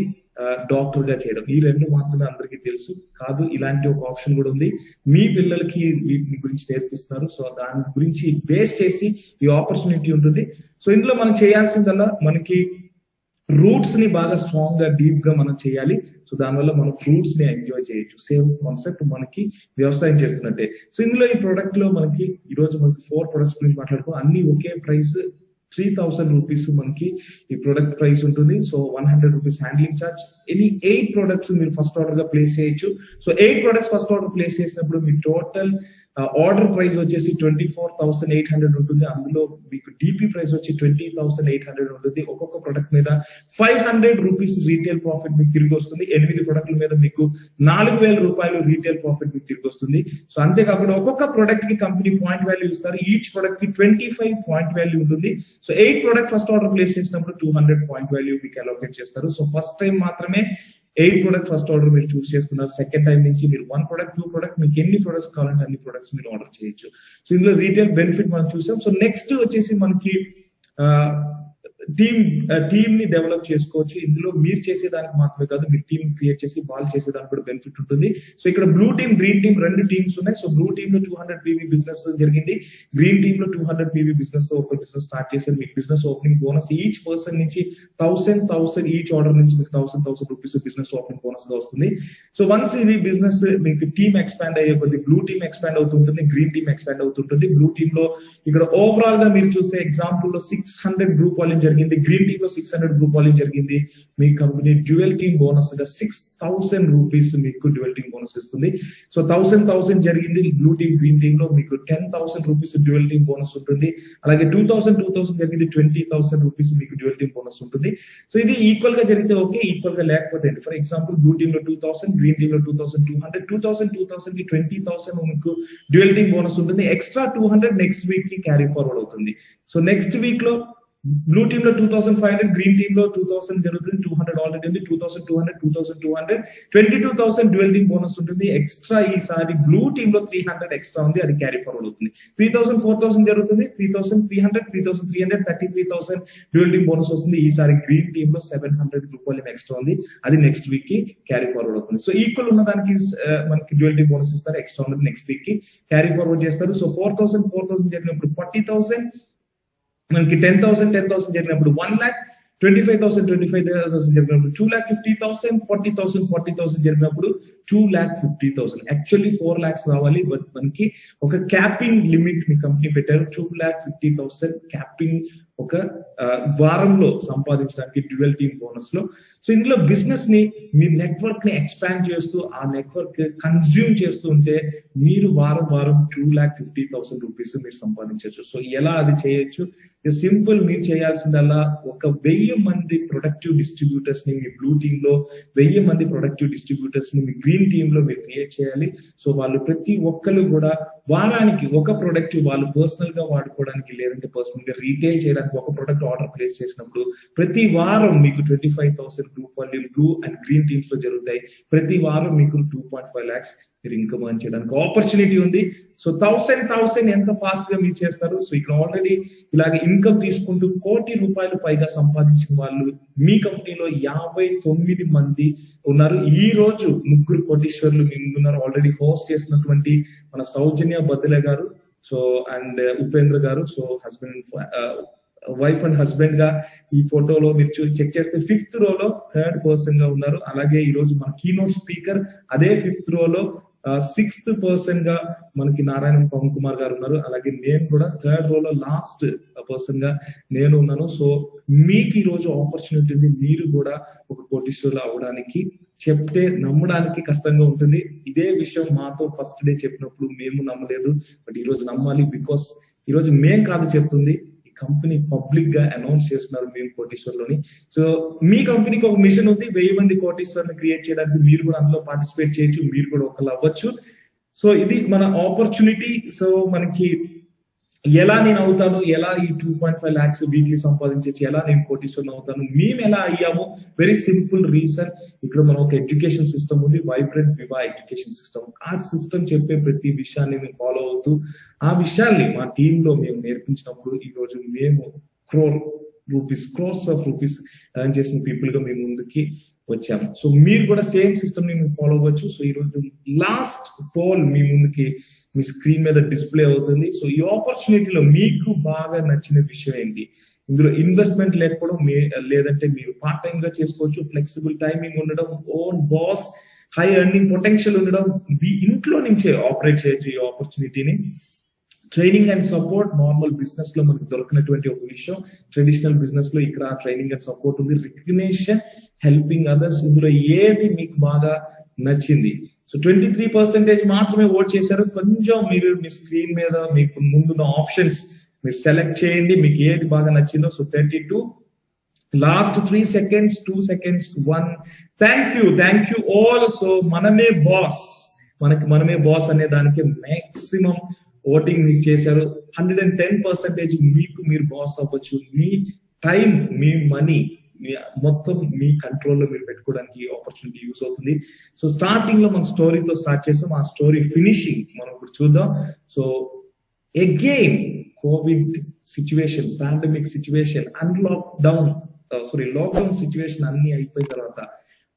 డాక్టర్ గా చేయడం. ఈ రెండు మాత్రమే అందరికీ తెలుసు కాదు. ఇలాంటి ఒక ఆప్షన్ కూడా ఉంది, మీ పిల్లలకి వీటి గురించి నేర్పిస్తున్నారు. సో దాని గురించి బేస్ చేసి ఈ ఆపర్చునిటీ ఉంటుంది. సో ఇందులో మనం చేయాల్సిందల్లా మనకి రూట్స్ ని బాగా స్ట్రాంగ్ గా డీప్ గా మనం చేయాలి. సో దానివల్ల మనం ఫ్రూట్స్ ని ఎంజాయ్ చేయొచ్చు. సేమ్ కాన్సెప్ట్ మనకి వ్యవసాయం చేస్తున్నట్టే. సో ఇందులో ఈ ప్రొడక్ట్ లో మనకి ఈ రోజు మనకి 4 ప్రొడక్ట్స్ గురించి మాట్లాడుకో, అన్ని ఒకే ప్రైస్ 3000 రూపీస్ మనకి ఈ ప్రొడక్ట్ ప్రైస్ ఉంటుంది. So 100 rupees handling charge. Any 8 products మీరు ఫస్ట్ ఆర్డర్ గా ప్లేస్ చేయొచ్చు. So 8 products first order place చేసినప్పుడు మీ టోటల్ ఆర్డర్ ప్రైస్ వచ్చేసి 24,800 ఉంటుంది. అందులో మీకు DP ప్రైస్ వచ్చి 20,800 ఉంటుంది. ఒక్కొక్క ప్రొడక్ట్ మీద 500 రూపీస్ రీటైల్ ప్రాఫిట్ మీకు తిరిగి వస్తుంది. 8 ప్రొడక్ట్ల మీద మీకు 4,000 రూపాయలు రీటైల్ ప్రాఫిట్ మీకు తిరిగి వస్తుంది. సో అంతేకాకుండా ఒక్కొక్క ప్రొడక్ట్ కి కంపెనీ పాయింట్ వాల్యూ ఇస్తారు. ఈచ్ ప్రొడక్ట్ కి 25 పాయింట్ వాల్యూ ఉంటుంది. So 8 product first order place చేసినప్పుడు 200 పాయింట్ వాల్యూ మీకు అలోకేట్ చేస్తారు. సో ఫస్ట్ టైం మాత్రమే 8 ప్రొడక్ట్స్ ఫస్ట్ ఆర్డర్ మీరు చూస్ చేసుకున్నారు. సెకండ్ టైం నుంచి మీరు 1 ప్రొడక్ట్ 2 ప్రొడక్ట్ మీకు ఎన్ని ప్రొడక్ట్స్ కావాలంటే అన్ని ప్రొడక్ట్స్ మీరు ఆర్డర్ చేయొచ్చు. సో ఇందులో రీటైల్ బెనిఫిట్ మనం చూసాం. సో నెక్స్ట్ వచ్చేసి మనకి టీమ్ ని డెవలప్ చేసుకోవచ్చు. ఇందులో మీరు చేసేదానికి మాత్రమే కాదు, మీరు టీమ్ క్రియేట్ చేసి వాళ్ళు చేసేదానికి కూడా బెనిఫిట్ ఉంటుంది. సో ఇక్కడ blue team, green team 2 teams ఉన్నాయి. సో బ్లూ టీమ్ లో 200 PV బిజినెస్ జరిగింది. గ్రీన్ టీమ్ లో 200 PV బిజినెస్ తో ఒక బిజినెస్ స్టార్ట్ చేశారు. మీకు business opening bonus each person నుంచి 1000 ఈచ్ ఆర్డర్ నుంచి మీకు 1000 రూపీస్ బిజినెస్ ఓపెనింగ్ బోనస్ గా వస్తుంది. సో వన్స్ ఇది బిజినెస్ మీకు టీమ్ ఎక్స్పాండ్ అయ్యే కొద్ది బ్లూ టీమ్ ఎక్స్పాండ్ అవుతుంటుంది, గ్రీన్ టీమ్ ఎక్స్పాండ్ అవుతుంటుంది. బ్లూ టీమ్ లో ఇక్కడ ఓవరాల్ గా మీరు చూస్తే ఎగ్జాంపుల్ లో 600 గ్రూప్ వాల్యూమ్ జరిగింది. గ్రీన్ టీమ్ లో 600 గ్రూప్ వాల్యూమ్ జరిగింది. మీ కంపెనీ డ్యూయల్ టీమ్ బోనస్ గా 6000 రూపీస్ మీకు డ్యూయల్ టీమ్ బోనస్ ఇస్తుంది. సో 1000 జరిగింది బ్లూ టీమ్, గ్రీన్ టీమ్ లో మీకు 10,000 రూపీస్ డ్యూయల్ టీమ్ బోనస్ ఉంటుంది. అలాగే 2000 జరిగింది 20,000 రూపీస్ మీకు డ్యూయల్ టీమ్ బోనస్ ఉంటుంది. సో ఇది ఈక్వల్ గా జరిగితే ఓకే, ఈక్వల్ గా లేకపోతే ఫర్ ఎగ్జాంపుల్ బ్లూ టీమ్ లో 2000, గ్రీన్ టీమ్ లో 2200, 2000 కి 20,000 మీకు డ్యూయల్ టీమ్ బోనస్ ఉంటుంది. ఎక్స్ట్రా 200 నెక్స్ట్ వీక్ కి క్యారీ ఫార్వర్డ్ అవుతుంది. సో నెక్స్ట్ వీక్ లో బ్లూ టీమ్ లో 2500, గ్రీన్ టీమ్ లో 2000 జరుగుతుంది. 200 ఆల్రెడీ ఉంది. 2200, 22,000 డ్యూయల్ టీమ్ బోనస్ ఉంటుంది. ఎక్స్ట్రా ఈసారి బ్లూ టీమ్ లో 300 ఎక్స్ట్రా ఉంది, అది క్యారీ ఫార్వర్డ్ అవుతుంది. 3,000, 4,000 జరుగుతుంది. 3,300, 33,000 డ్యూయల్ టీమ్ బోనస్ వస్తుంది. ఈసారి గ్రీన్ టీమ్ లో 700 రూపాయలు ఎక్స్ట్రా ఉంది, అది నెక్స్ట్ వీక్ కి క్యారీ ఫార్వర్డ్ అవుతుంది. సో ఈక్వల్ ఉన్న దానికి మనకి డ్యూయల్ టీమ్ బోనస్ ఇస్తారు, ఎక్స్ట్రా ఉన్నది నెక్స్ట్ వీక్ కి క్యారీ ఫార్వర్డ్ చేస్తారు. సో 4,000 జరిగినప్పుడు 40,000, మనకి 10,000 జరిగినప్పుడు 1,00,000, 25,000 జరిగినప్పుడు 2,50,000, 40,000 జరిగినప్పుడు 2,50,000. యాక్చువల్లీ 4 lakhs రావాలి, బట్ మనకి ఒక క్యాపింగ్ లిమిట్ మీ కంపెనీ పెట్టారు. 2,50,000 క్యాపింగ్ ఒక వారంలో సంపాదించడానికి డ్యూయల్ టీమ్ బోనస్ లో. సో ఇందులో బిజినెస్ ని మీ నెట్వర్క్ ని ఎక్స్పాండ్ చేస్తూ ఆ నెట్వర్క్ కన్జ్యూమ్ చేస్తూ ఉంటే మీరు వారం 2,50,000 రూపీస్ మీరు సంపాదించవచ్చు. సో ఎలా అది చేయొచ్చు? సింపుల్, మీరు చేయాల్సిందల్లా 1,000 మంది ప్రొడక్టివ్ డిస్ట్రిబ్యూటర్స్ ని మీ బ్లూ టీమ్ లో, 1,000 మంది ప్రొడక్టివ్ డిస్ట్రిబ్యూటర్స్ ని మీ గ్రీన్ టీమ్ లో మీరు క్రియేట్ చేయాలి. సో వాళ్ళు ప్రతి ఒక్కరు కూడా వారానికి ఒక ప్రొడక్ట్ వాళ్ళు పర్సనల్ గా వాడుకోవడానికి లేదంటే పర్సనల్ గా రీటైల్ చేయడానికి ఒక ప్రొడక్ట్ ఆర్డర్ ప్లేస్ చేసినప్పుడు ప్రతి వారం మీకు 25,000 బ్లూ అండ్ గ్రీన్ టీమ్స్ లో జరుగుతాయి. ప్రతి వారం మీకు 2.5 lakhs మీరు ఇన్కమ్ ఎర్న్ చేయడానికి ఆపర్చునిటీ ఉంది. సో 1,000 ఎంత ఫాస్ట్ గా మీరు చేస్తారు. సో ఇక్కడ ఆల్రెడీ ఇలాగే ఇన్కమ్ తీసుకుంటూ ₹1,00,00,000 పైగా సంపాదించిన వాళ్ళు మీ కంపెనీలో 59 మంది ఉన్నారు. ఈ రోజు 3 కోటీశ్వర్లు మీ ముందున్నారు. ఆల్రెడీ హోస్ట్ చేసినటువంటి మన సౌజన్య బద్దులే గారు, సో అండ్ ఉపేంద్ర గారు, so husband wife and husband గా ఈ ఫోటోలో మీరు చెక్ చేస్తే 5th row 3rd person గా ఉన్నారు. అలాగే ఈ రోజు మన కీనోట్ స్పీకర్ అదే 5th row 6th person గా మనకి నారాయణ పవన్ కుమార్ గారు ఉన్నారు. అలాగే నేను కూడా 3rd row లాస్ట్ పర్సన్ గా నేను ఉన్నాను. సో మీకు ఈ రోజు ఆపర్చునిటీ ఉంది. మీరు కూడా ఒక కోటీశ్వరులు అవడానికి చెప్తే నమ్మడానికి కష్టంగా ఉంటుంది. ఇదే విషయం మాతో ఫస్ట్ డే చెప్పినప్పుడు మేము నమ్మలేదు, బట్ ఈ రోజు నమ్మాలి. బికాస్ ఈ రోజు మేం కాదు చెప్తుంది, కంపెనీ పబ్లిక్ గా అనౌన్స్ చేస్తున్నారు మేము కోటీశ్వర్లోని. సో మీ కంపెనీకి ఒక మిషన్ ఉంది, 1000 మంది కోటీశ్వర్ని క్రియేట్ చేయడానికి. మీరు కూడా అందులో పార్టిసిపేట్ చేయొచ్చు, మీరు కూడా ఒకళ్ళు అవ్వచ్చు. సో ఇది మన ఆపర్చునిటీ. సో మనకి ఎలా నేను అవుతాను, ఎలా ఈ 2.5 lakhs వీక్లీ సంపాదించవచ్చు, ఎలా నేను కోటీశ్వరుని అవుతాను, మేము ఎలా అయ్యాము? Very simple reason. ఇక్కడ మనం ఒక ఎడ్యుకేషన్ సిస్టమ్ ఉంది, వైబ్రెంట్ వివా ఎడ్యుకేషన్ సిస్టమ్. ఆ సిస్టమ్ చెప్పే ప్రతి విషయాన్ని మేము ఫాలో అవుతూ ఆ విషయాల్ని మా టీమ్ లో మేము నేర్పించినప్పుడు ఈ రోజు మేము crores of rupees ఎర్న్ చేసిన పీపుల్ గా మేము ముందుకి వచ్చాము. సో మీరు కూడా సేమ్ సిస్టమ్ ని ఫాలో అవ్వచ్చు. సో ఈ రోజు లాస్ట్ పోల్ మీ ముందుకి మీ స్క్రీన్ మీద డిస్ప్లే అవుతుంది. సో ఈ ఆపర్చునిటీలో మీకు బాగా నచ్చిన విషయం ఏంటి? ఇందులో ఇన్వెస్ట్మెంట్ లేకపోవడం, లేదంటే మీరు పార్ట్ టైం గా చేసుకోవచ్చు, ఫ్లెక్సిబుల్ టైమింగ్ ఉండడం, own boss, high earning potential ఉండడం, ఇంట్లో నుంచే ఆపరేట్ చేయొచ్చు ఈ ఆపర్చునిటీని. Training and support normal business లో మనకు దొరికినటువంటి ఒక విషయం, ట్రెడిషనల్ బిజినెస్ లో ఇక్కడ ట్రైనింగ్ అండ్ సపోర్ట్ ఉంది. రికగ్నిషన్, హెల్పింగ్ అదర్స్, ఇందులో ఏది మీకు బాగా నచ్చింది? సో 23% మాత్రమే ఓట్ చేశారు. కొంచెం మీరు మీ స్క్రీన్ మీద మీకు ముందున్న ఆప్షన్స్ మీరు సెలెక్ట్ చేయండి, మీకు ఏది బాగా నచ్చిందో. So 32, last 3 seconds, 2 seconds, 1. Thank you all. So మనమే బాస్ అనే దానికి మాక్సిమం ఓటింగ్ మీకు చేశారు. 110% మీకు మీరు బాస్ అవ్వచ్చు. మీ టైం, మీ మనీ మొత్తం మీ కంట్రోల్లో మీరు పెట్టుకోవడానికి ఆపర్చునిటీ యూస్ అవుతుంది. సో స్టార్టింగ్ లో మన స్టోరీతో స్టార్ట్ చేసాం, ఆ స్టోరీ ఫినిషింగ్ మనం ఇప్పుడు చూద్దాం. So again Covid situation, pandemic situation, lockdown situation అన్ని అయిపోయిన తర్వాత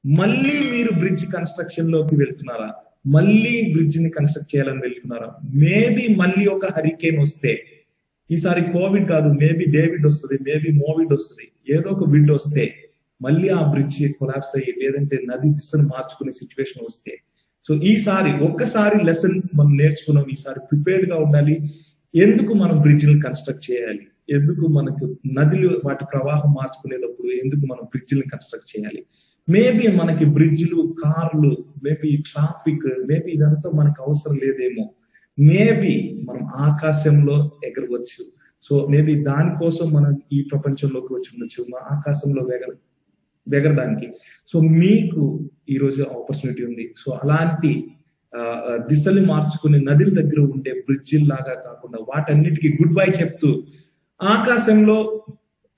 మళ్ళీ మీరు బ్రిడ్జ్ కన్స్ట్రక్షన్ లోకి వెళ్తున్నారా? మళ్ళీ బ్రిడ్జ్ ని కన్స్ట్రక్ట్ చేయాలని వెళ్తున్నారా? మేబీ మళ్ళీ ఒక హరికేన్ వస్తే, ఈసారి కోవిడ్ కాదు, మేబీ డేవిడ్ వస్తుంది, మేబీ మోవిడ్ వస్తుంది, ఏదో ఒక విడ్ వస్తే మళ్ళీ ఆ బ్రిడ్జ్ కొలాప్స్ అయ్యి లేదంటే నది దిశను మార్చుకునే సిచ్యువేషన్ వస్తే, సో ఈసారి ఒక్కసారి లెసన్ మనం నేర్చుకున్నాం. ఈసారి ప్రిపేర్డ్ గా ఉండాలి. ఎందుకు మనం బ్రిడ్జ్ ని కన్స్ట్రక్ట్ చేయాలి? ఎందుకు మనకు నదులు వాటి ప్రవాహం మార్చుకునేటప్పుడు ఎందుకు మనం బ్రిడ్జ్ ని కన్స్ట్రక్ట్ చేయాలి? మేబీ మనకి బ్రిడ్జ్లు, కార్లు, మేబీ ట్రాఫిక్, మేబీ ఇదంతా మనకు అవసరం లేదేమో. మేబీ మనం ఆకాశంలో ఎగరవచ్చు. సో మేబీ దానికోసం మనం ఈ ప్రపంచంలోకి వచ్చి ఉండొచ్చు, మన ఆకాశంలో ఎగరడానికి. సో మీకు ఈ రోజు ఆపర్చునిటీ ఉంది. సో అలాంటి దిశల్ని మార్చుకునే నదుల దగ్గర ఉండే బ్రిడ్జిల్ లాగా కాకుండా వాటన్నిటికీ గుడ్ బై చెప్తూ ఆకాశంలో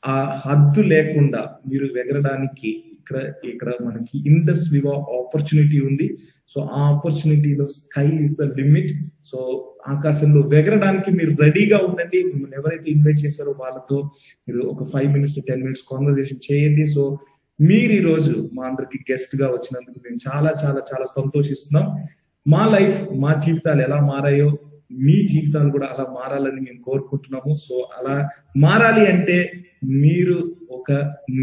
ఆ హద్దు లేకుండా మీరు ఎగరడానికి ఇక్కడ మనకి ఇండస్ వివా ఆపర్చునిటీ ఉంది. సో ఆ ఆపర్చునిటీలో sky is the limit. So ఆకాశంలో ఎగరడానికి మీరు రెడీగా ఉండండి. మిమ్మల్ని ఎవరైతే ఇన్వైట్ చేశారో వాళ్ళతో మీరు ఒక 5 minutes 10 minutes కాన్వర్సేషన్ చేయండి. సో మీరు ఈ రోజు మా అందరికి గెస్ట్ గా వచ్చినందుకు మేము చాలా చాలా చాలా సంతోషిస్తున్నాం. మా లైఫ్, మా జీవితాలు ఎలా మారాయో మీ జీవితాలు కూడా అలా మారాలని మేము కోరుకుంటున్నాము. సో అలా మారాలి అంటే మీరు ఒక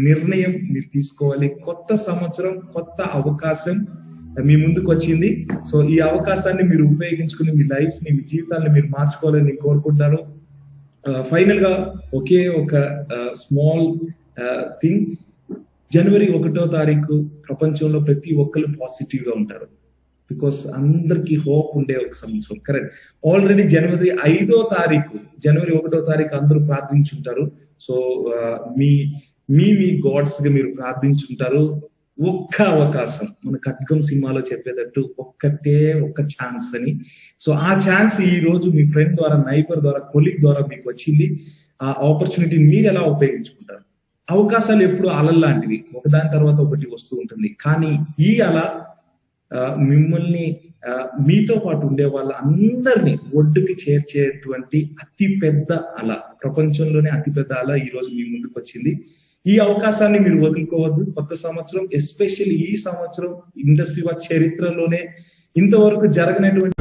నిర్ణయం మీరు తీసుకోవాలి. కొత్త సంవత్సరం, కొత్త అవకాశం మీ ముందుకు వచ్చింది. సో ఈ అవకాశాన్ని మీరు ఉపయోగించుకుని మీ లైఫ్ ని, మీ జీవితాన్ని మీరు మార్చుకోవాలని నేను కోరుకుంటున్నాను. ఫైనల్ గా ఒకే ఒక స్మాల్ థింగ్, జనవరి 1వ తారీఖు ప్రపంచంలో ప్రతి ఒక్కరు పాజిటివ్ గా ఉంటారు. బికాస్ అందరికి హోప్ ఉండే ఒక సంవత్సరం. కరెక్ట్. ఆల్రెడీ జనవరి 1వ తారీఖు అందరూ ప్రార్థించుంటారు. సో మీ గాడ్స్ గా మీరు ప్రార్థించుంటారు. ఒక్క అవకాశం, మన ఖడ్గం సినిమాలో చెప్పేటట్టు ఒక్క ఛాన్స్ అని. సో ఆ ఛాన్స్ ఈ రోజు మీ ఫ్రెండ్ ద్వారా, నైబర్ ద్వారా, కొలీగ్ ద్వారా మీకు వచ్చింది. ఆ ఆపర్చునిటీని మీరు ఎలా ఉపయోగించుకుంటారు? అవకాశాలు ఎప్పుడు అలలు లాంటివి, ఒకదాని తర్వాత ఒకటి వస్తూ ఉంటుంది. కానీ ఈ అల మిమ్మల్ని మీతో పాటు ఉండే వాళ్ళ అందరినీ ఒడ్డుకి చేర్చేటువంటి అతి పెద్ద అల, ప్రపంచంలోనే అతి పెద్ద అల ఈ రోజు మీ ముందుకు వచ్చింది. ఈ అవకాశాన్ని మీరు వదులుకోవద్దు. కొత్త సంవత్సరం, ఎస్పెషల్లీ ఈ సంవత్సరం ఇండస్ట్రీ చరిత్రలోనే ఇంతవరకు జరగనటువంటి